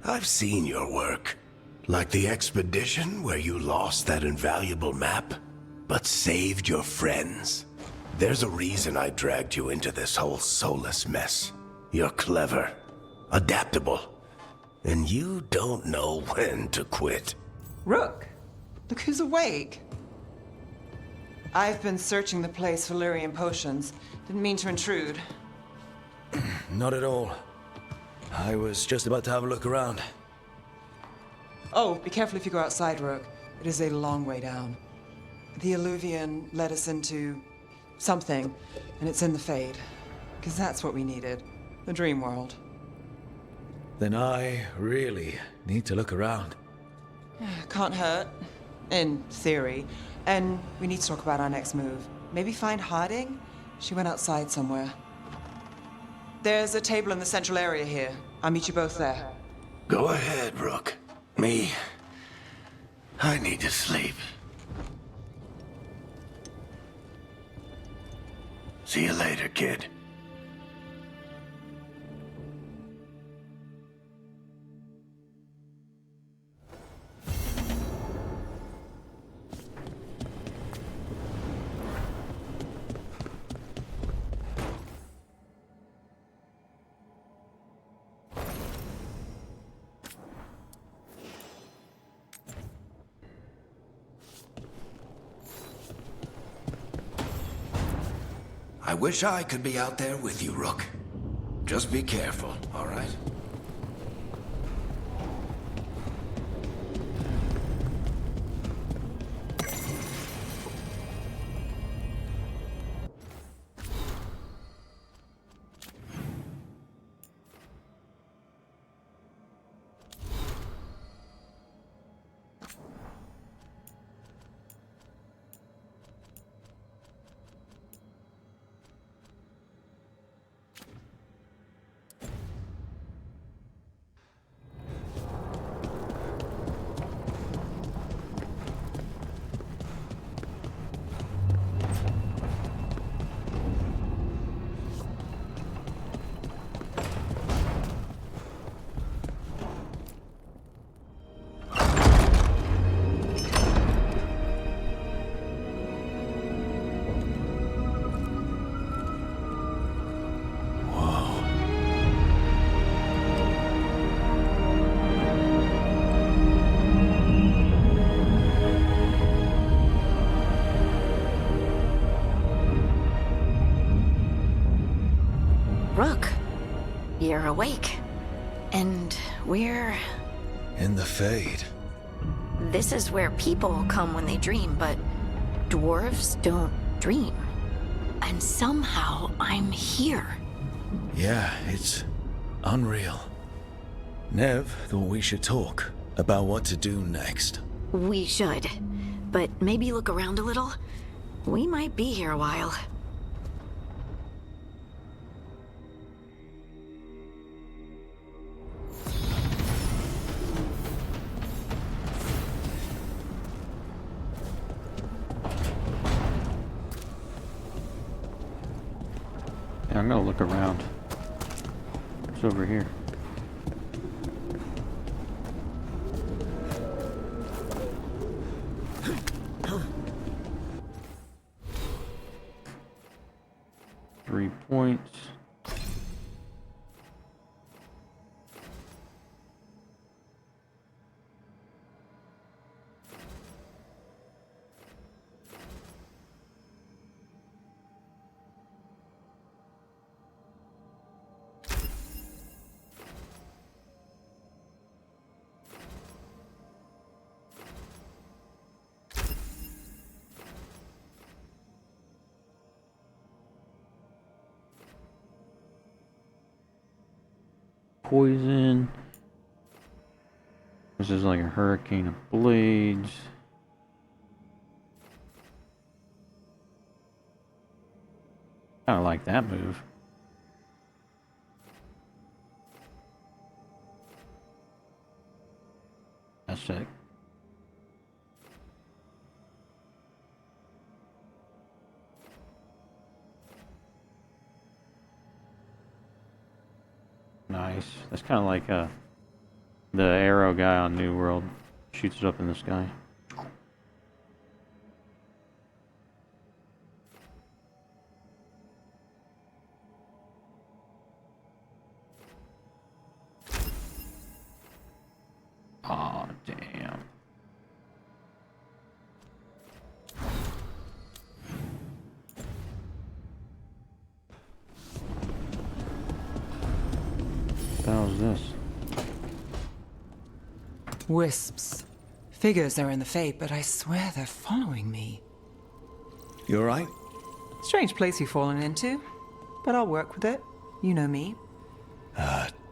I've seen your work. Like the expedition where you lost that invaluable map, but saved your friends. There's a reason I dragged you into this whole Solus mess. You're clever, adaptable, and you don't know when to quit. Rook, look who's awake. I've been searching the place for Lyrian potions. Didn't mean to intrude. Not at all. I was just about to have a look around. Oh, be careful if you go outside, Rook. It is a long way down. The Illuvian led us into something, and it's in the Fade. Because that's what we needed. The dream world. Then I really need to look around. Can't hurt. In theory. And we need to talk about our next move. Maybe find Harding? She went outside somewhere. There's a table in the central area here. I'll meet you both there. Go ahead, Rook. Me, I need to sleep. See you later, kid. I wish I could be out there with you, Rook. Just be careful, all right? Rook, you're awake. And we're... In the Fade. This is where people come when they dream, but dwarves don't dream. And somehow I'm here. Yeah, it's unreal. Nev thought we should talk about what to do next. We should. But maybe look around a little. We might be here a while. Yeah, I'm gonna look around. It's over here. Three points. Poison. This is like a hurricane of blades. Kind of like that move. That's sick. Nice. That's kind of like the arrow guy on New World. Shoots it up in the sky. Aw, damn. What the hell is this? Wisps. Figures are in the fate, but I swear they're following me. You alright? Strange place you've fallen into, but I'll work with it. You know me.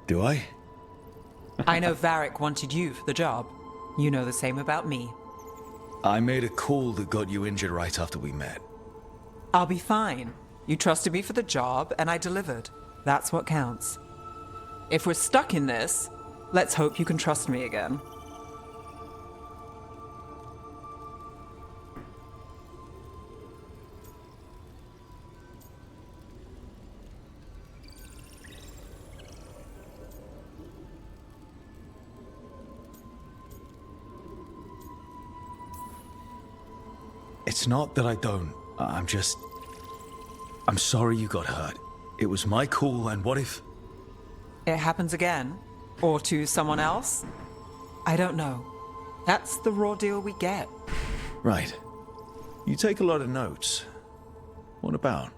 Do I? I know Varric wanted you for the job. You know the same about me. I made a call that got you injured right after we met. I'll be fine. You trusted me for the job, and I delivered. That's what counts. If we're stuck in this, let's hope you can trust me again. It's not that I don't. I'm sorry you got hurt. It was my call, and what if... It happens again? Or to someone else? I don't know. That's the raw deal we get. Right. You take a lot of notes. What about?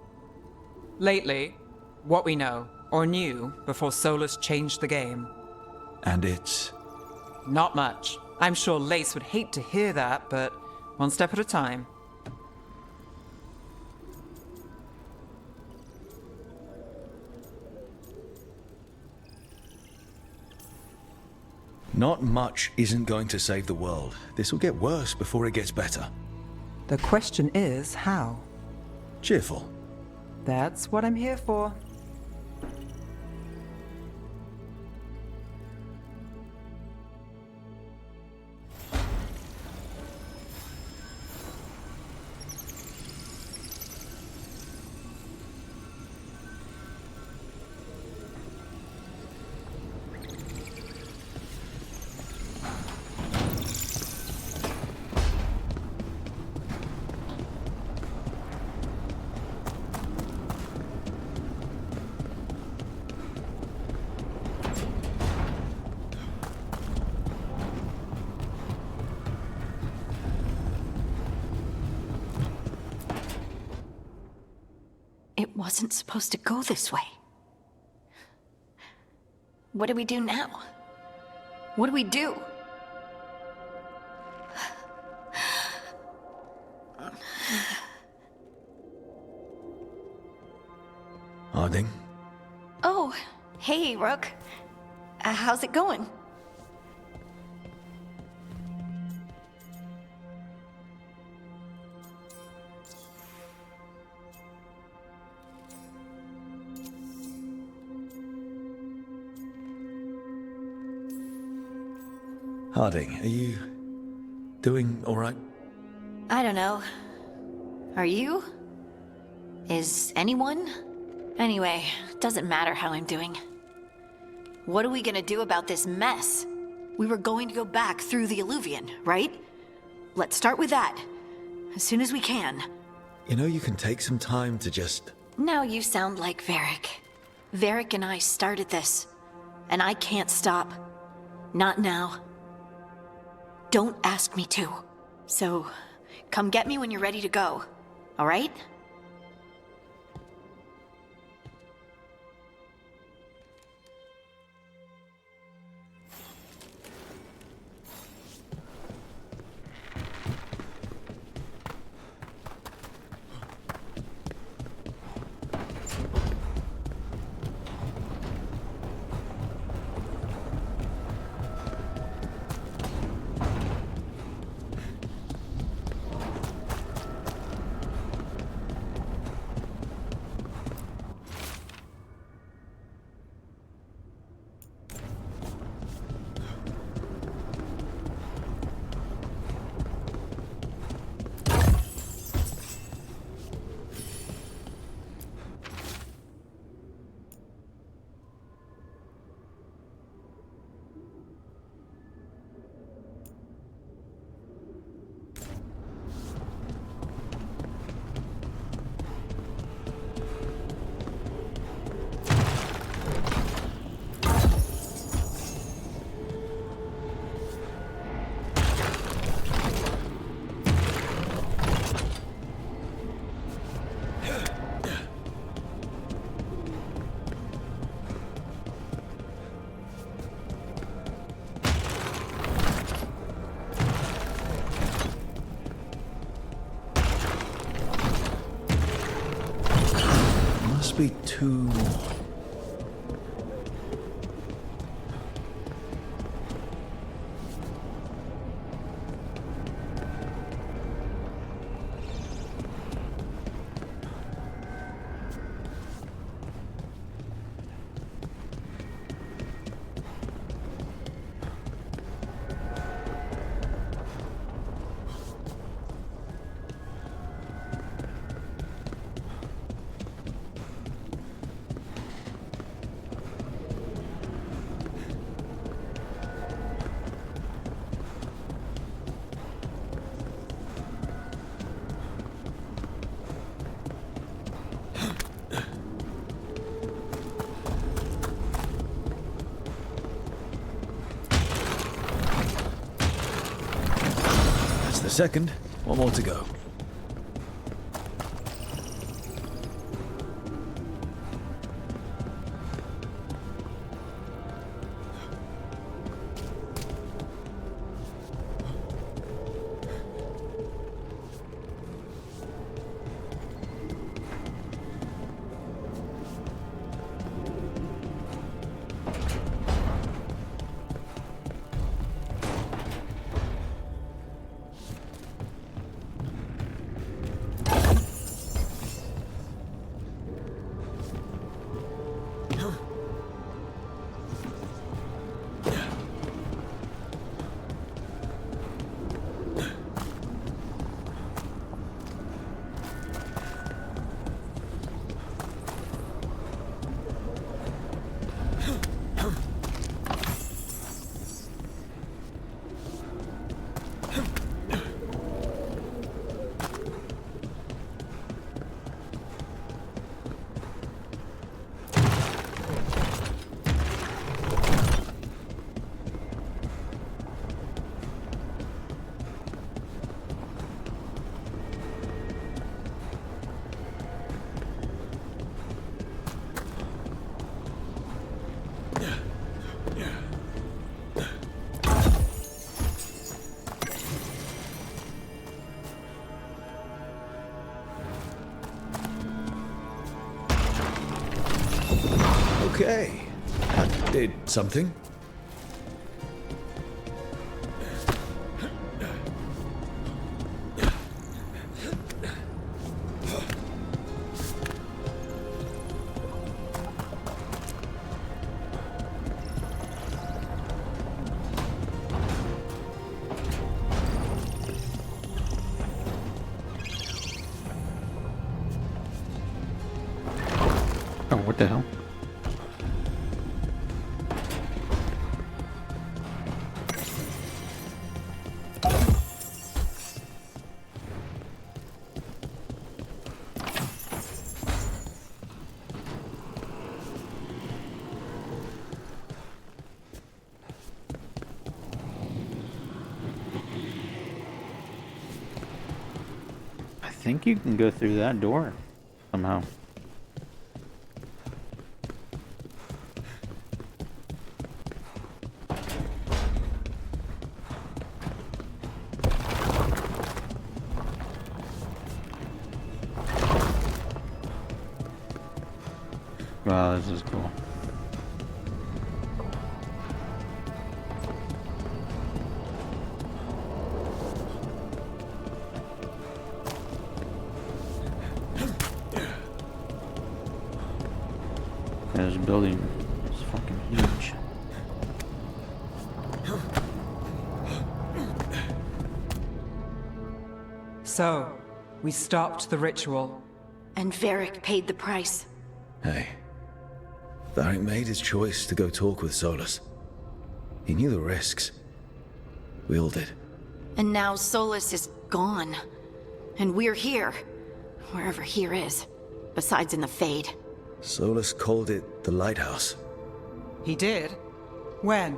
Lately, what we know, or knew, before Solus changed the game. And it's... Not much. I'm sure Lace would hate to hear that, but one step at a time. Not much isn't going to save the world. This will get worse before it gets better. The question is, how? Cheerful. That's what I'm here for. It wasn't supposed to go this way. What do we do now? What do we do? Harding? Oh, hey, Rook. How's it going? Harding, are you doing all right? I don't know. Are you? Is anyone? Anyway, doesn't matter how I'm doing. What are we gonna do about this mess? We were going to go back through the Illuvian, right? Let's start with that. As soon as we can. You know, you can take some time to just... Now you sound like Varric. Varric and I started this. And I can't stop. Not now. Don't ask me to. So, come get me when you're ready to go. All right? must be 2 more. The second, one more to go. Okay, that did something. Oh, what the hell? I think you can go through that door somehow. Wow, this is cool. Yeah, this building is fucking huge. So, we stopped the ritual. And Varric paid the price. Hey, Varric made his choice to go talk with Solus. He knew the risks. We all did. And now Solus is gone. And we're here. Wherever here is. Besides in the Fade. Solus called it the Lighthouse. He did? When?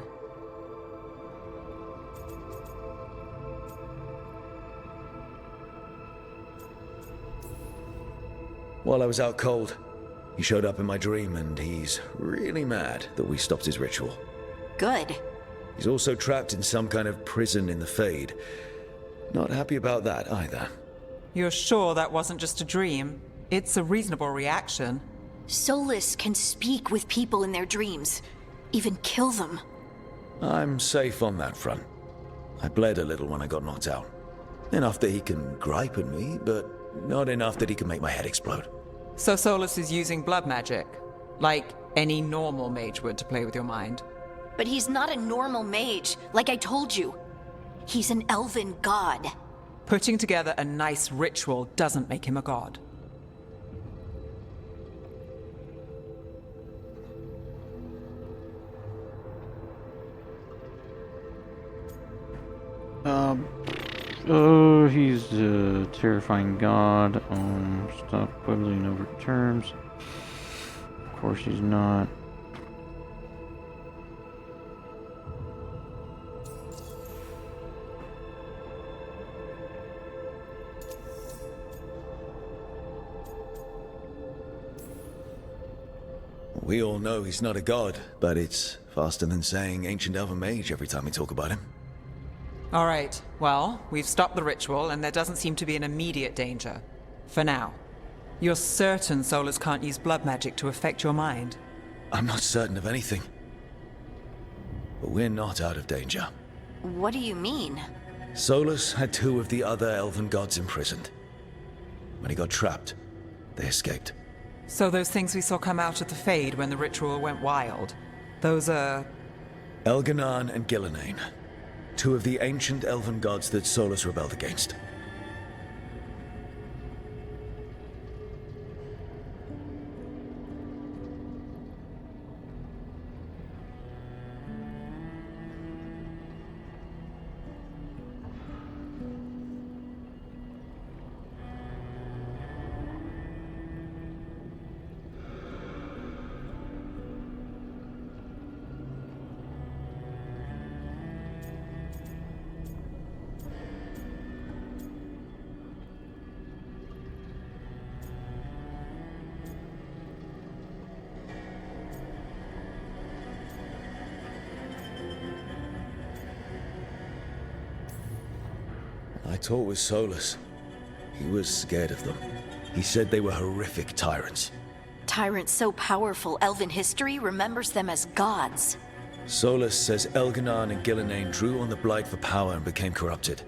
While I was out cold, he showed up in my dream and he's really mad that we stopped his ritual. Good. He's also trapped in some kind of prison in the Fade. Not happy about that either. You're sure that wasn't just a dream? It's a reasonable reaction. Solus can speak with people in their dreams, even kill them. I'm safe on that front. I bled a little when I got knocked out. Enough that he can gripe at me, but not enough that he can make my head explode. So Solus is using blood magic, like any normal mage would to play with your mind. But he's not a normal mage, like I told you. He's an elven god. Putting together a nice ritual doesn't make him a god. He's a terrifying god. Stop quibbling over terms. Of course he's not. We all know he's not a god, but it's faster than saying ancient elven mage every time we talk about him. All right, well, we've stopped the ritual and there doesn't seem to be an immediate danger. For now. You're certain Solus can't use blood magic to affect your mind? I'm not certain of anything. But we're not out of danger. What do you mean? Solus had 2 of the other elven gods imprisoned. When he got trapped, they escaped. So those things we saw come out of the Fade when the ritual went wild, those are... Elganan and Gillenane. 2 of the ancient elven gods that Solus rebelled against. I talked with Solus. He was scared of them. He said they were horrific tyrants. Tyrants so powerful, elven history remembers them as gods. Solus says Elganan and Gillenane drew on the Blight for power and became corrupted.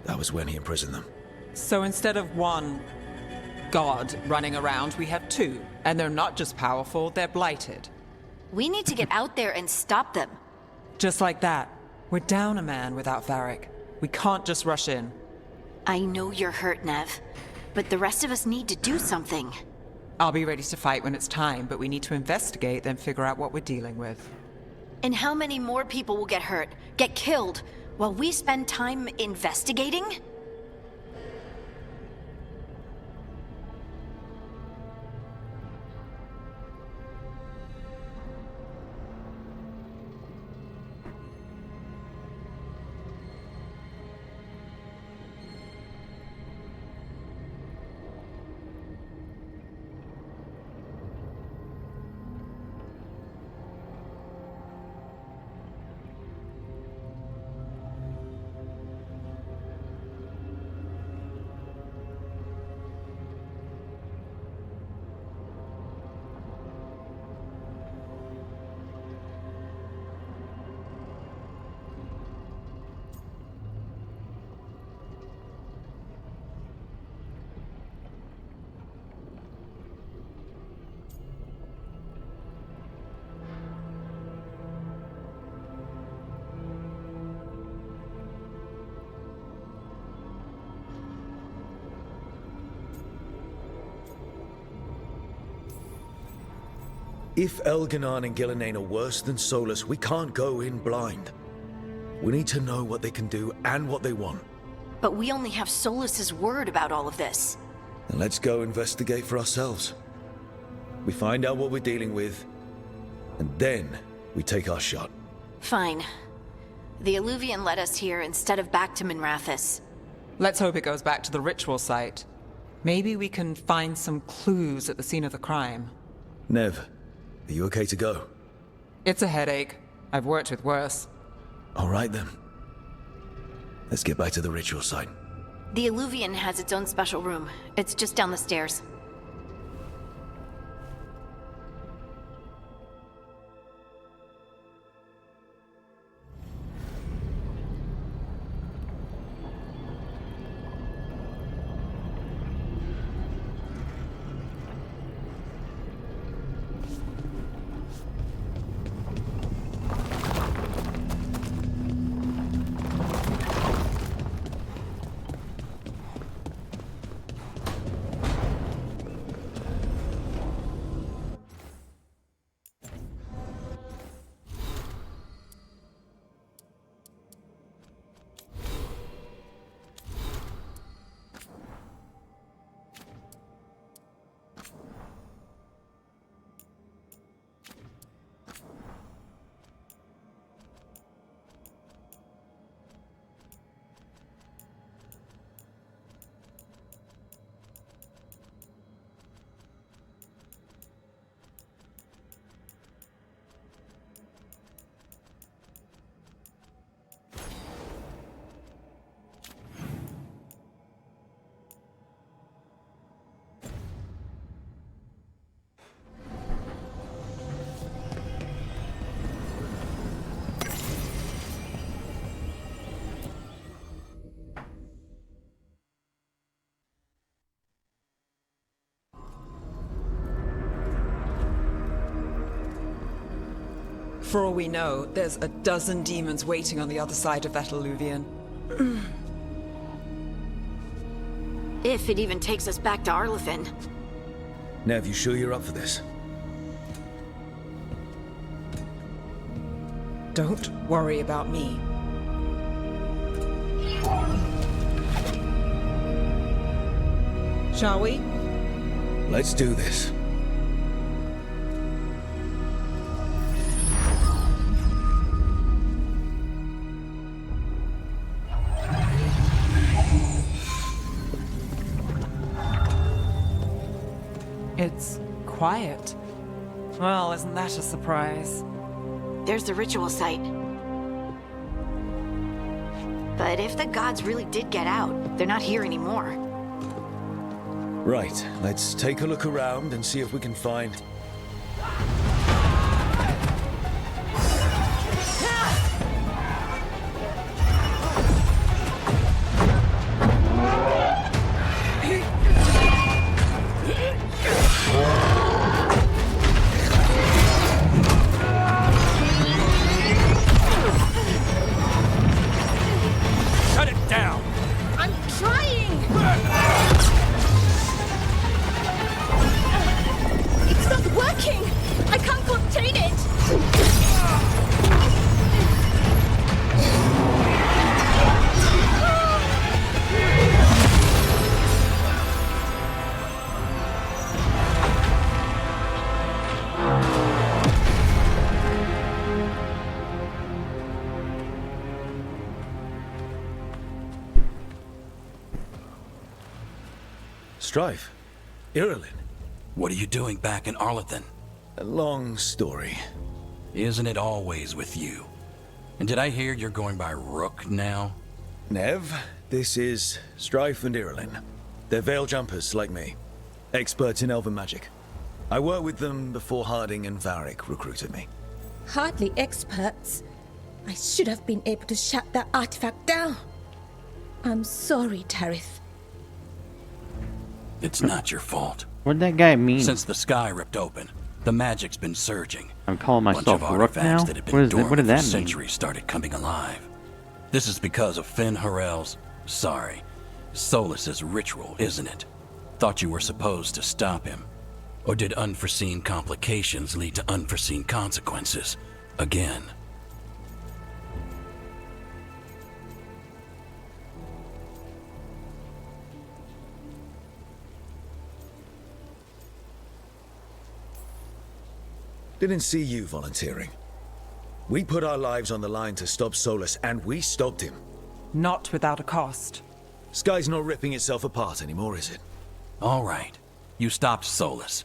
That was when he imprisoned them. So instead of one god running around, we have 2. And they're not just powerful, they're blighted. We need to get out there and stop them. Just like that. We're down a man without Varric. We can't just rush in. I know you're hurt, Nev, but the rest of us need to do something. I'll be ready to fight when it's time, but we need to investigate, then figure out what we're dealing with. And how many more people will get hurt, get killed, while we spend time investigating? If Elganan and Gillenane are worse than Solus, we can't go in blind. We need to know what they can do and what they want. But we only have Solus's word about all of this. Then let's go investigate for ourselves. We find out what we're dealing with, and then we take our shot. Fine. The Illuvian led us here instead of back to Minrathous. Let's hope it goes back to the ritual site. Maybe we can find some clues at the scene of the crime. Nev, are you okay to go? It's a headache. I've worked with worse. All right then. Let's get back to the ritual site. The Illuvian has its own special room. It's just down the stairs. For all we know, there's a dozen demons waiting on the other side of that alluvion. If it even takes us back to Arlithin. Nev, you sure you're up for this? Don't worry about me. Shall we? Let's do this. It's quiet. Well, isn't that a surprise? There's the ritual site. But if the gods really did get out, they're not here anymore. Right, let's take a look around and see if we can find... Shut it down! I'm trying! It's not working! I can't contain it! Strife? Irulan? What are you doing back in Arlithin? A long story. Isn't it always with you? And did I hear you're going by Rook now? Nev, this is Strife and Irulan. They're veil jumpers like me. Experts in elven magic. I worked with them before Harding and Varric recruited me. Hardly experts. I should have been able to shut that artifact down. I'm sorry, Tarith. It's not your fault. What did that guy mean? Since the sky ripped open, the magic's been surging. I'm calling Bunch myself of Rook now? artifacts that had been dormant What did for that mean? centuries started coming alive. This is because of Finn Harel's, Solus's ritual, isn't it? Thought you were supposed to stop him. Or did unforeseen complications lead to unforeseen consequences? Again. Didn't see you volunteering. We put our lives on the line to stop Solus, and we stopped him. Not without a cost. Sky's not ripping itself apart anymore, is it? All right. You stopped Solus.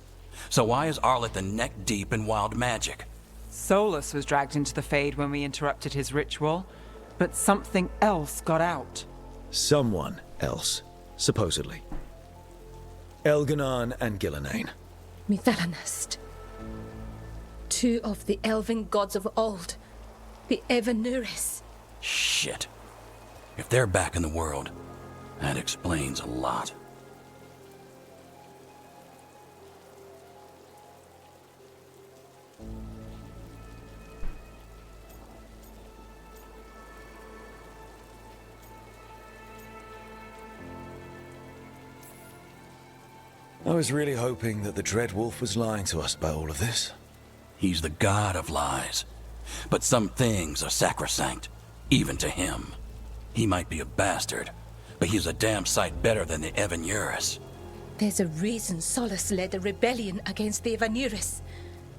So why is Arlithin neck deep in wild magic? Solus was dragged into the Fade when we interrupted his ritual, but something else got out. Someone else, supposedly. Elganon and Gillenane. Mithalanast. Two of the elven gods of old. The Evanuris. Shit. If they're back in the world, that explains a lot. I was really hoping that the Dread Wolf was lying to us about all of this. He's the god of lies. But some things are sacrosanct, even to him. He might be a bastard, but he's a damn sight better than the Evanuris. There's a reason Solus led a rebellion against the Evanuris,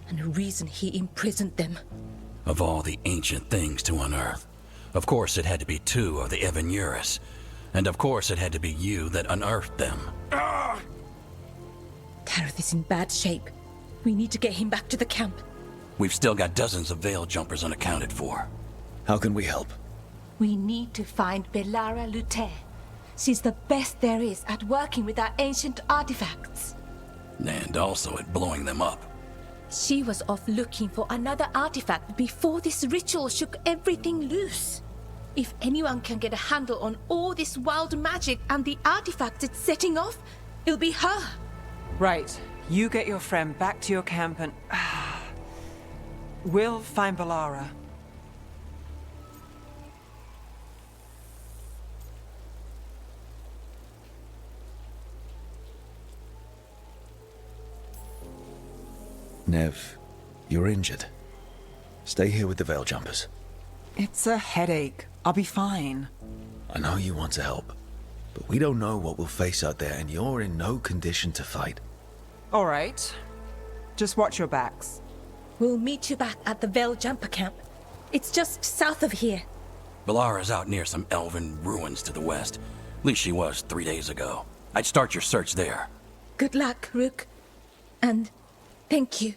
and a reason he imprisoned them. Of all the ancient things to unearth, of course it had to be two of the Evanuris. And of course it had to be you that unearthed them. Tarith is in bad shape. We need to get him back to the camp. We've still got dozens of veil jumpers unaccounted for. How can we help? We need to find Belara Luther. She's the best there is at working with our ancient artifacts. And also at blowing them up. She was off looking for another artifact before this ritual shook everything loose. If anyone can get a handle on all this wild magic and the artifacts it's setting off, it'll be her. Right. You get your friend back to your camp and... We'll find Valara. Nev, you're injured. Stay here with the Veil Jumpers. It's a headache. I'll be fine. I know you want to help, but we don't know what we'll face out there, and you're in no condition to fight. All right. Just watch your backs. We'll meet you back at the Veil Jumper Camp. It's just south of here. Valara's out near some elven ruins to the west. At least she was 3 days ago. I'd start your search there. Good luck, Rook. And thank you.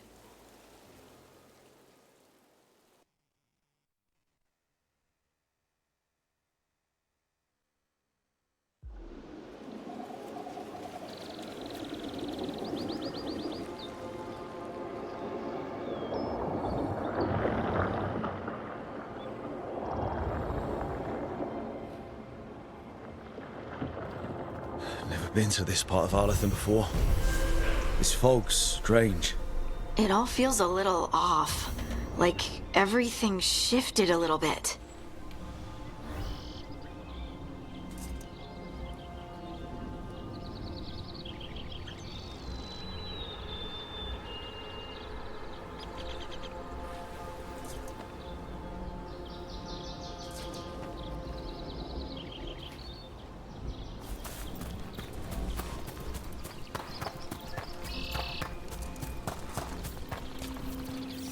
Never been to this part of Arlathan before. This fog's strange. It all feels a little off. Like everything shifted a little bit.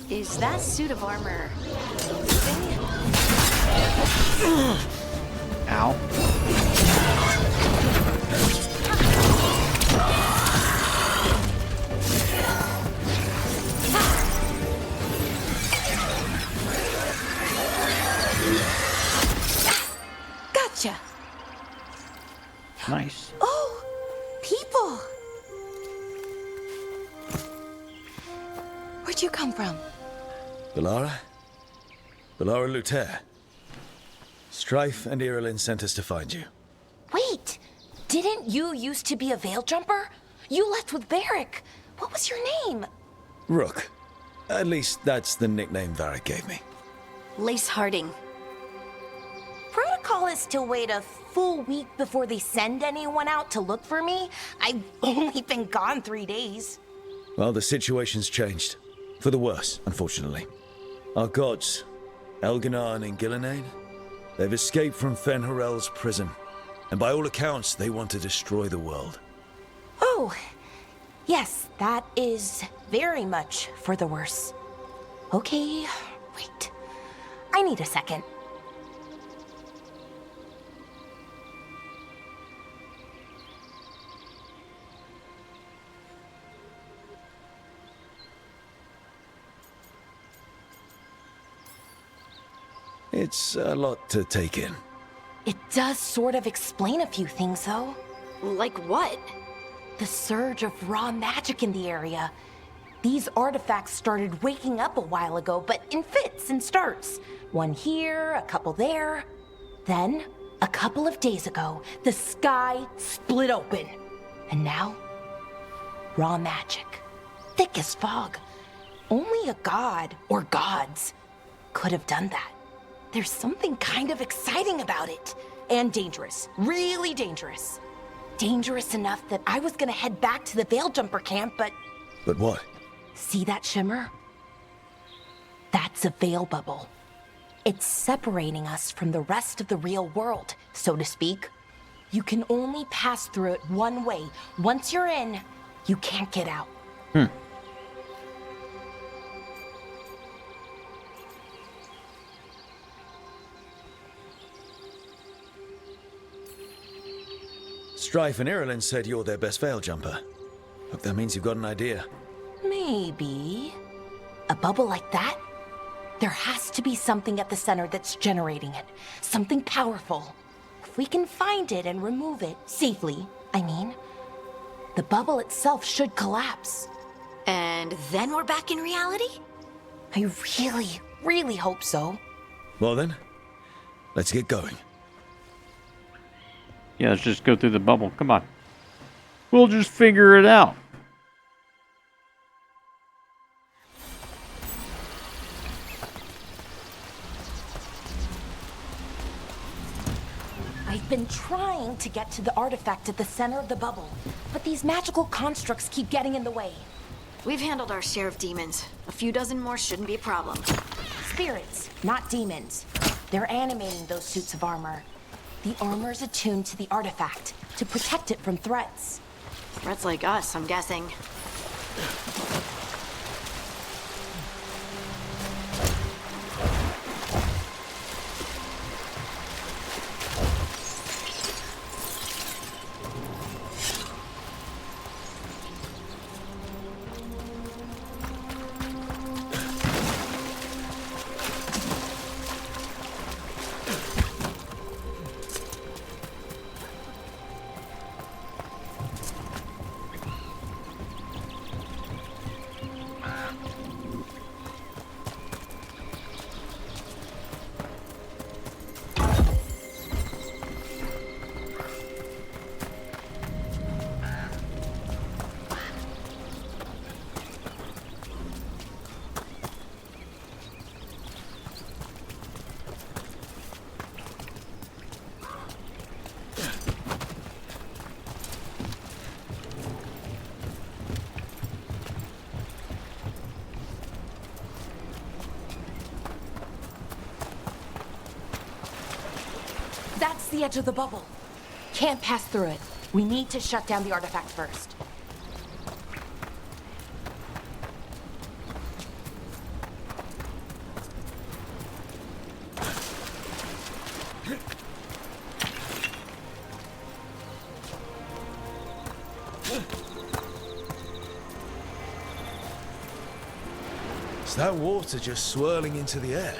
Is that suit of armor moving? Ow. Gotcha. Nice. Oh, people. Where'd you come from? Valara? Valara Luther. Strife and Irilyn sent us to find you. Wait! Didn't you used to be a veil jumper? You left with Varric. What was your name? Rook. At least that's the nickname Varric gave me. Lace Harding. Protocol is to wait a full week before they send anyone out to look for me. I've only been gone 3 days. Well, the situation's changed. For the worse, unfortunately. Our gods, Elginar and Ingilinain, they've escaped from Fen'Harel's prison. And by all accounts, they want to destroy the world. Oh, yes, that is very much for the worse. Okay, wait. I need a second. It's a lot to take in. It does sort of explain a few things, though. Like what? The surge of raw magic in the area. These artifacts started waking up a while ago, but in fits and starts. One here, a couple there. Then, a couple of days ago, the sky split open. And now, raw magic. Thick as fog. Only a god, or gods, could have done that. There's something kind of exciting about it. And dangerous. Really dangerous. Dangerous enough that I was gonna head back to the Veil Jumper camp, but... But what? See that shimmer? That's a veil bubble. It's separating us from the rest of the real world, so to speak. You can only pass through it one way. Once you're in, you can't get out. Strife and Irilyn said you're their best veil jumper. Hope that means you've got an idea. Maybe. A bubble like that? There has to be something at the center that's generating it. Something powerful. If we can find it and remove it, safely, I mean, the bubble itself should collapse. And then we're back in reality? I really, really hope so. Well then, let's get going. Yeah, let's just go through the bubble. Come on. We'll just figure it out. I've been trying to get to the artifact at the center of the bubble, but these magical constructs keep getting in the way. We've handled our share of demons. A few dozen more shouldn't be a problem. Spirits, not demons. They're animating those suits of armor. The armor's attuned to the artifact to protect it from threats. Threats like us, I'm guessing. That's the edge of the bubble. Can't pass through it. We need to shut down the artifact first. Is that water just swirling into the air?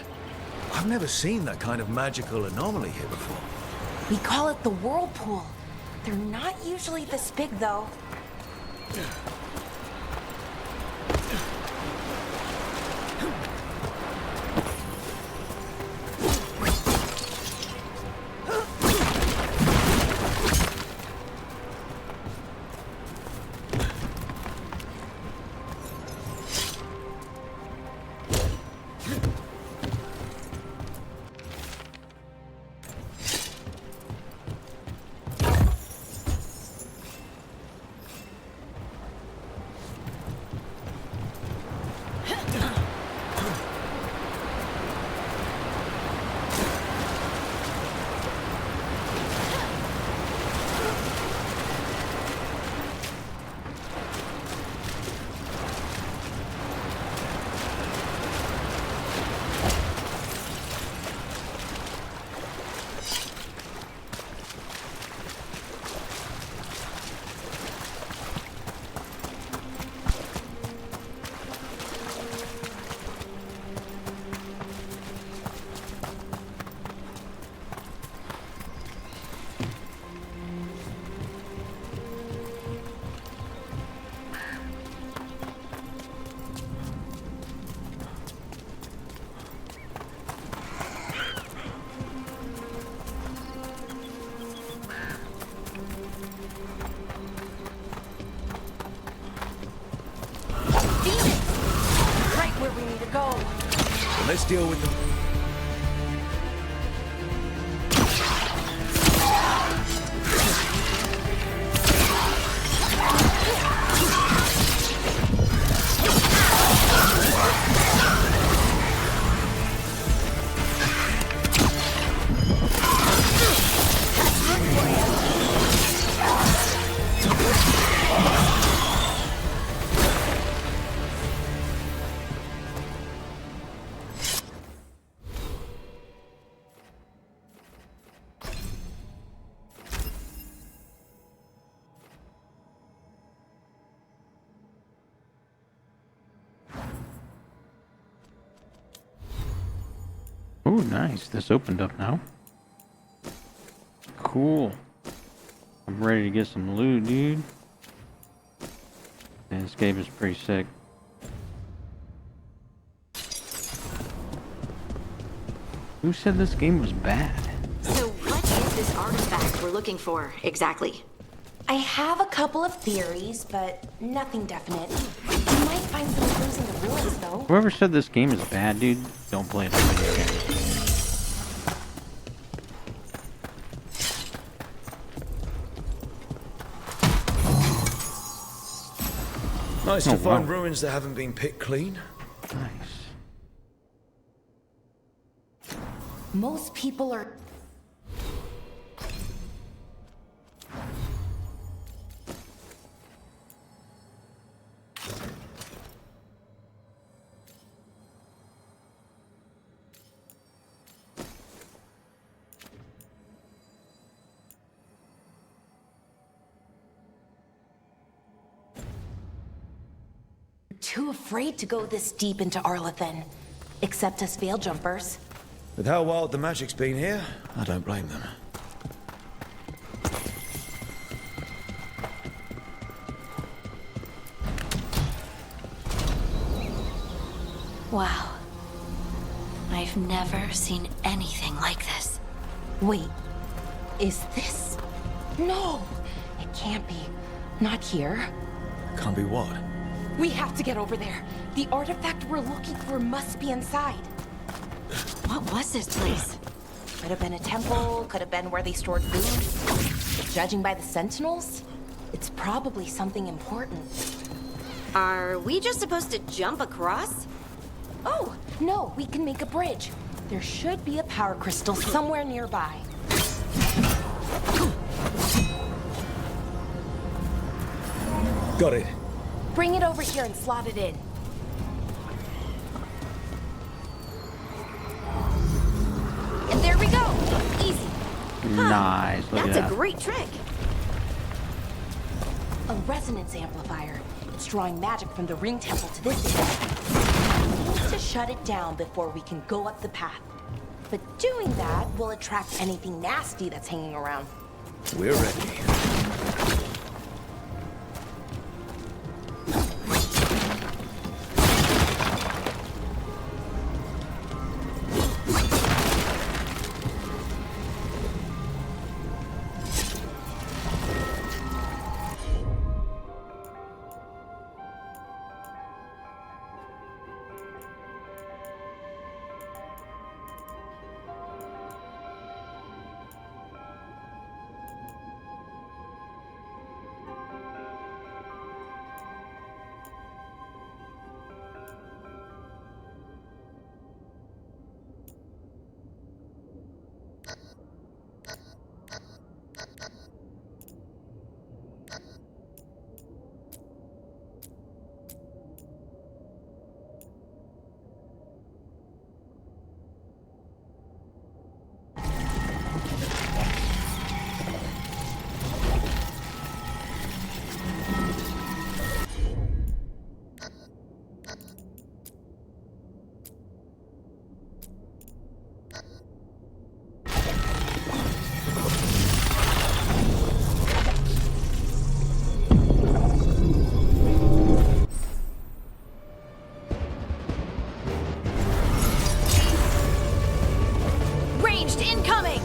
I've never seen that kind of magical anomaly here before. We call it the whirlpool. They're not usually this big, though. Let's deal with them. Oh, nice. This opened up now. Cool. I'm ready to get some loot, dude. Man, this game is pretty sick. Who said this game was bad? So what is this artifact we're looking for, exactly? I have a couple of theories, but nothing definite. You might find some clues in the ruins, though. Whoever said this game is bad, dude, don't play it on video game. Nice Oh, to find wow. ruins that haven't been picked clean. Nice. Most people are... too afraid to go this deep into Arlathan. Except us veil jumpers. With how wild the magic's been here, I don't blame them. Wow. I've never seen anything like this. Wait, is this... No, it can't be. Not here. Can't be what? We have to get over there. The artifact we're looking for must be inside. What was this place? Could have been a temple, could have been where they stored food. Judging by the sentinels, it's probably something important. Are we just supposed to jump across? Oh, no, we can make a bridge. There should be a power crystal somewhere nearby. Got it. Bring it over here and slot it in. And there we go. Easy. Nice. Look That's at a that. great trick. A resonance amplifier. It's drawing magic from the ring temple to this area. We need to shut it down before we can go up the path. But doing that will attract anything nasty that's hanging around. We're ready. Ranged incoming!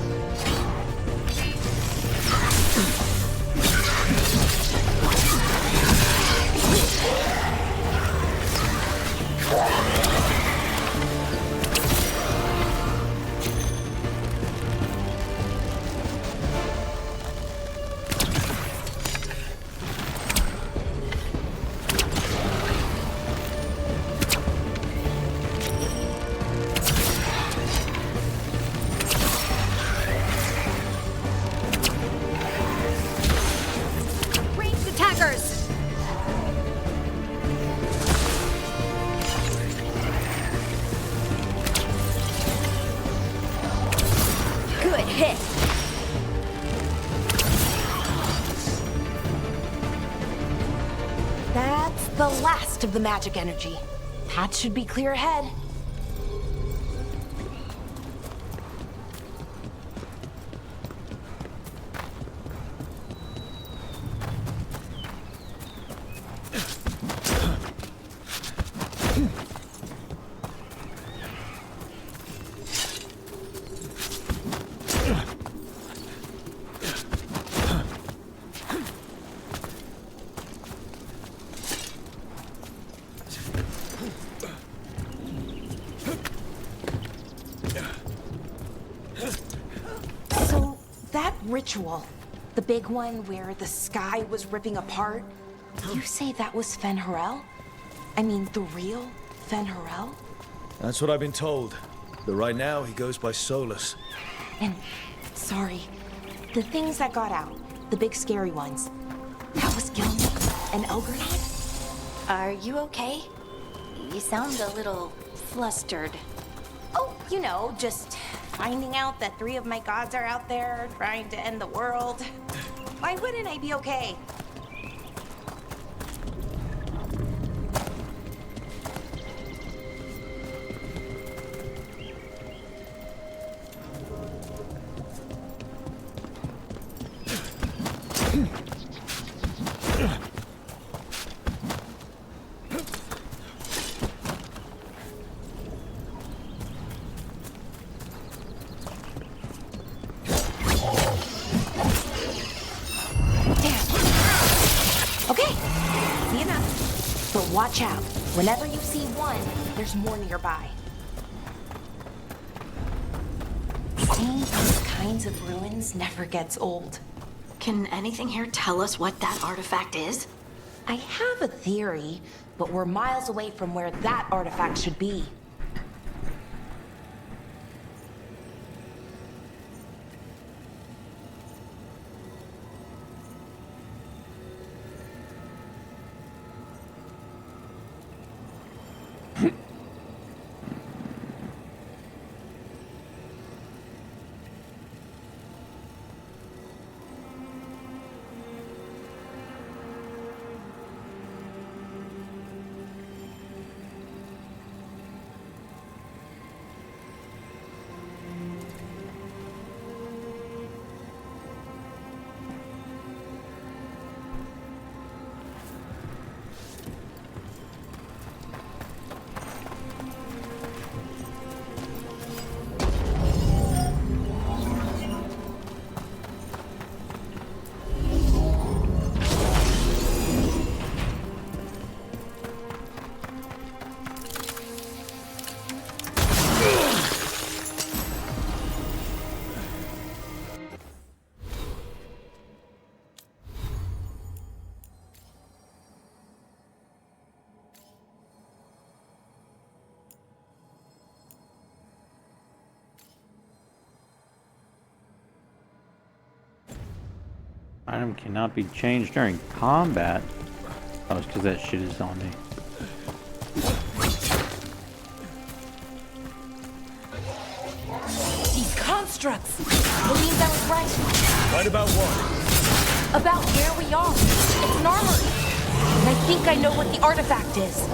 Ranged attackers! Good hit! That's the last of the magic energy. Path should be clear ahead. So, that ritual, the big one where the sky was ripping apart, You say that was Fen'Harel? I mean, the real Fen'Harel? That's what I've been told. But right now, he goes by Solus. And, sorry, the things that got out, the big scary ones, that was Gilney and Elgernot? Are you okay? You sound a little flustered. Oh, you know, just finding out that 3 of my gods are out there trying to end the world. Why wouldn't I be okay? Watch out. Whenever you see one, there's more nearby. Seeing these kinds of ruins never gets old. Can anything here tell us what that artifact is? I have a theory, but we're miles away from where that artifact should be. Item cannot be changed during combat. Oh, it's because that shit is on me. These constructs! Believes I was right. Right about what? About where we are. It's an armory. And I think I know what the artifact is.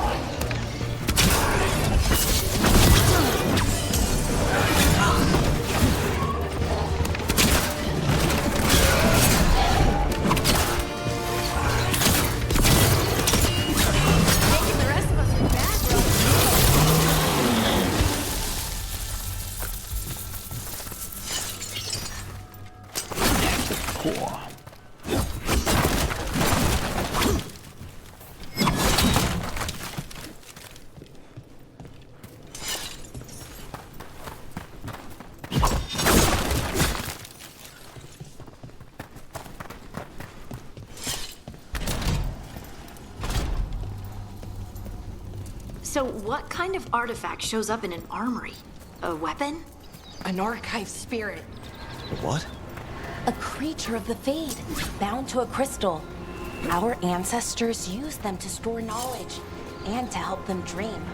So what kind of artifact shows up in an armory? A weapon? An archive spirit. What? A creature of the Fade, bound to a crystal. Our ancestors used them to store knowledge and to help them dream.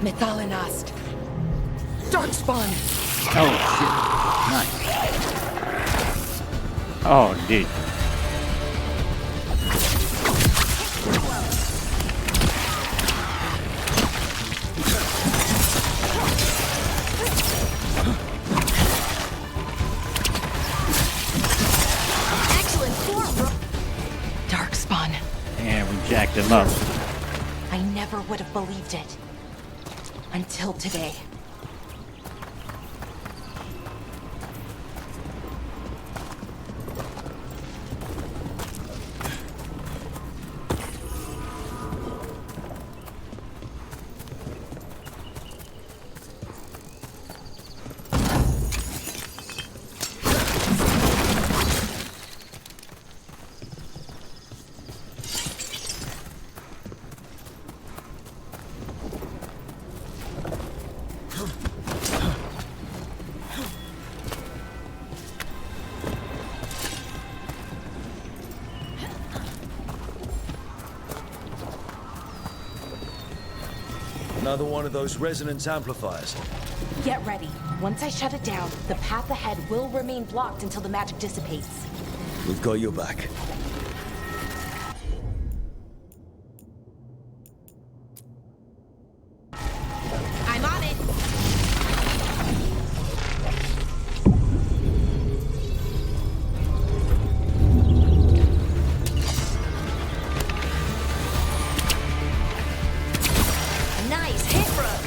Methalinast. Darkspawn. Oh shit. Nice. Oh dude. Excellent form, bro. Darkspawn. And we jacked him up. I never would have believed it. Until today. Another one of those resonance amplifiers. Get ready. Once I shut it down, the path ahead will remain blocked until the magic dissipates. We've got your back. I'm on it. Nice hit, Brooke.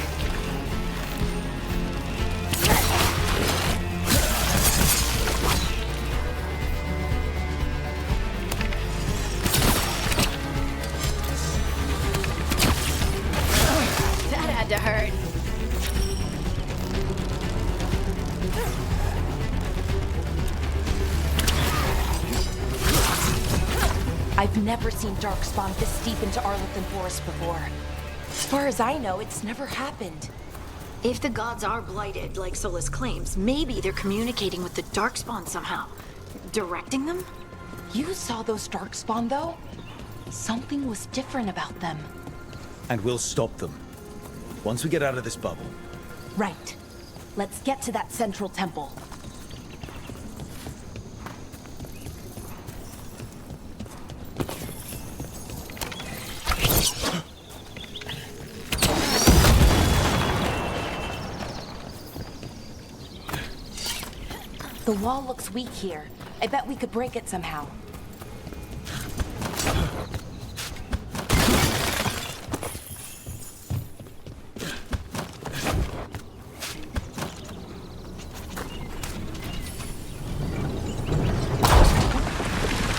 That had to hurt. I've never seen Darkspawn this deep into Arlington Forest before. As far as I know, it's never happened. If the gods are blighted, like Solus claims, maybe they're communicating with the Darkspawn somehow. Directing them? You saw those Darkspawn, though? Something was different about them. And we'll stop them. Once we get out of this bubble. Right. Let's get to that central temple. The wall looks weak here. I bet we could break it somehow.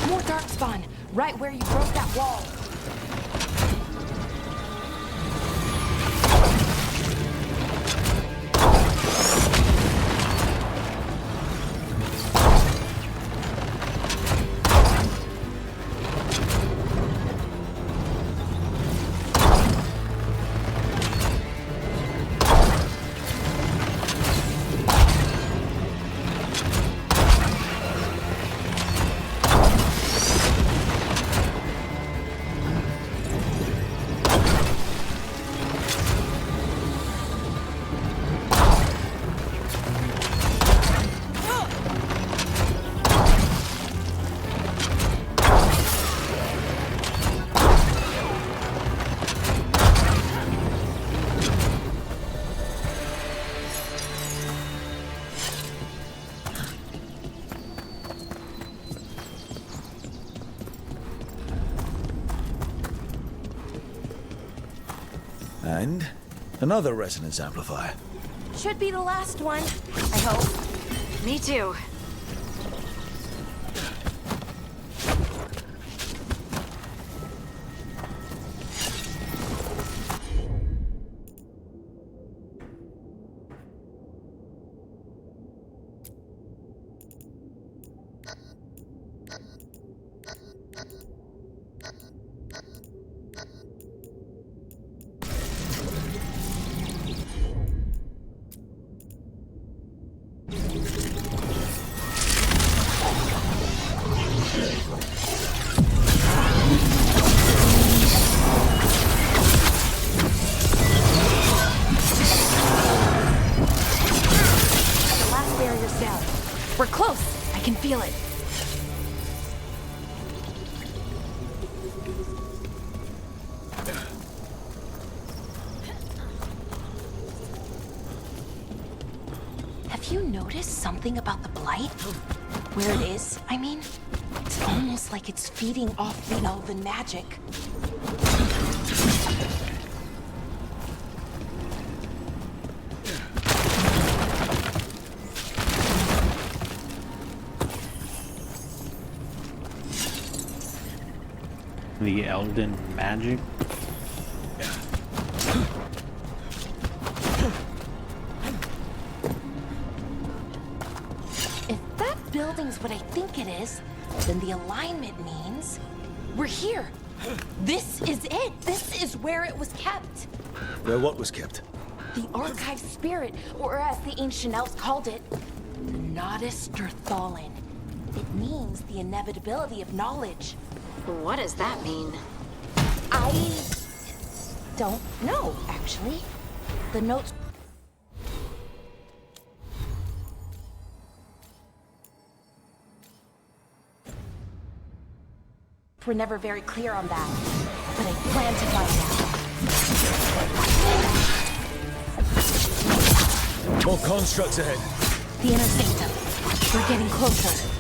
More Darkspawn, right where you broke that wall. And another resonance amplifier. Should be the last one, I hope. Me too. We're close. I can feel it. Have you noticed something about the blight? Where it is, I mean? It's almost like it's feeding off the elven magic. The Elden magic? If that building's what I think it is, then the alignment means we're here. This is it. This is where it was kept. Where what was kept? The archive spirit, or as the ancient elves called it, the Nodus Derthalin. It means the inevitability of knowledge. What does that mean? don't know, actually. The notes were never very clear on that, but I plan to find out. More constructs ahead. The inner sanctum. We're getting closer.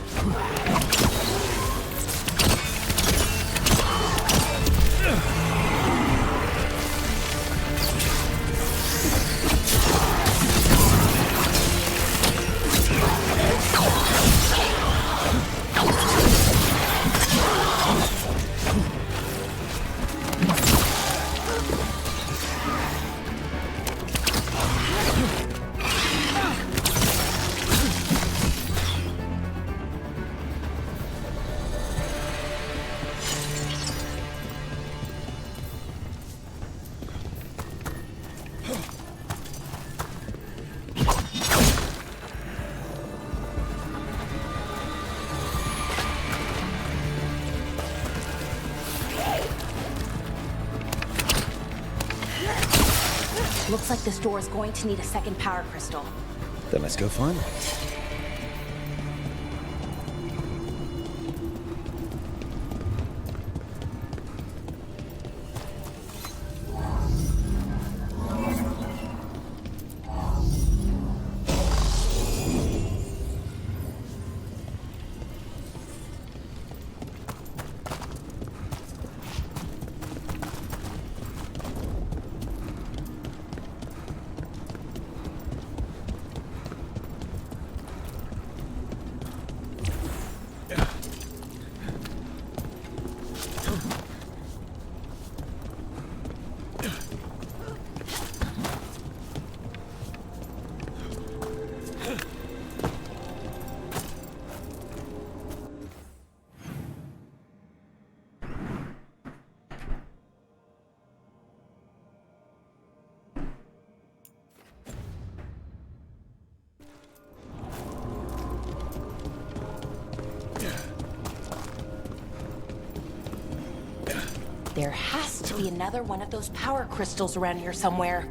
Looks like this door is going to need a second power crystal. Then let's go find one. There has to be another one of those power crystals around here somewhere.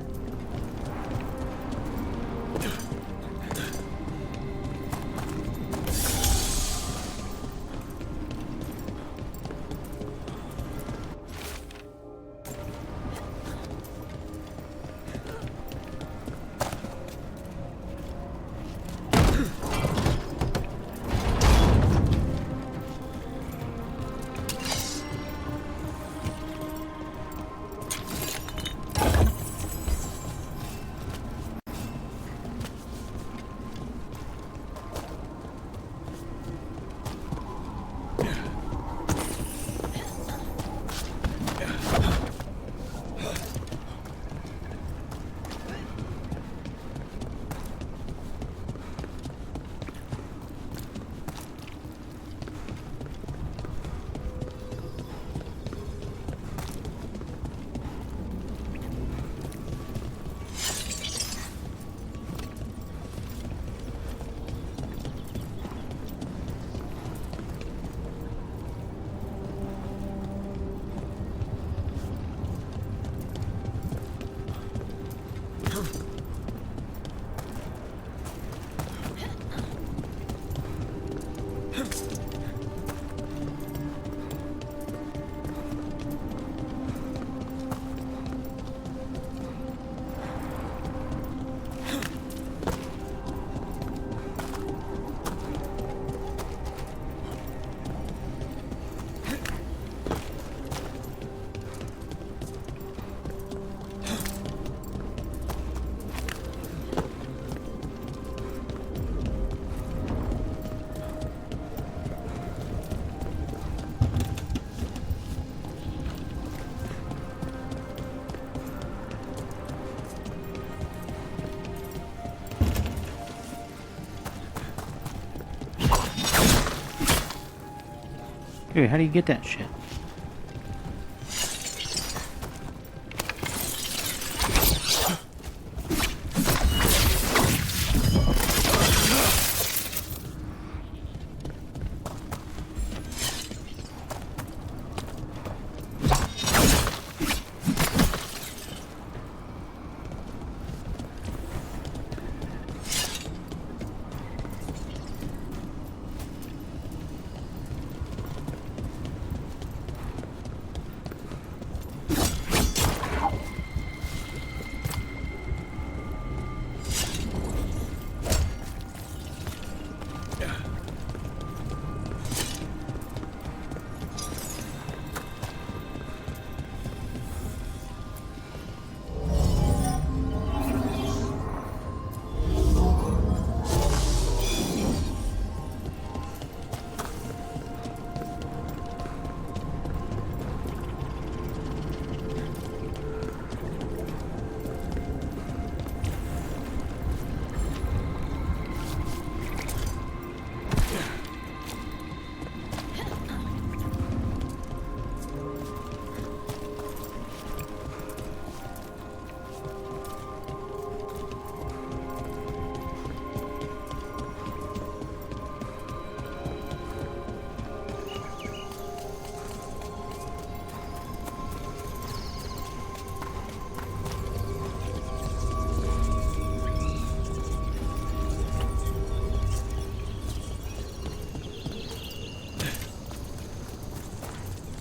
Dude, how do you get that shit?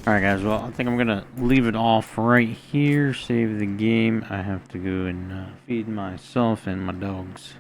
Alright guys, well I think I'm gonna leave it off right here, save the game. I have to go and feed myself and my dogs.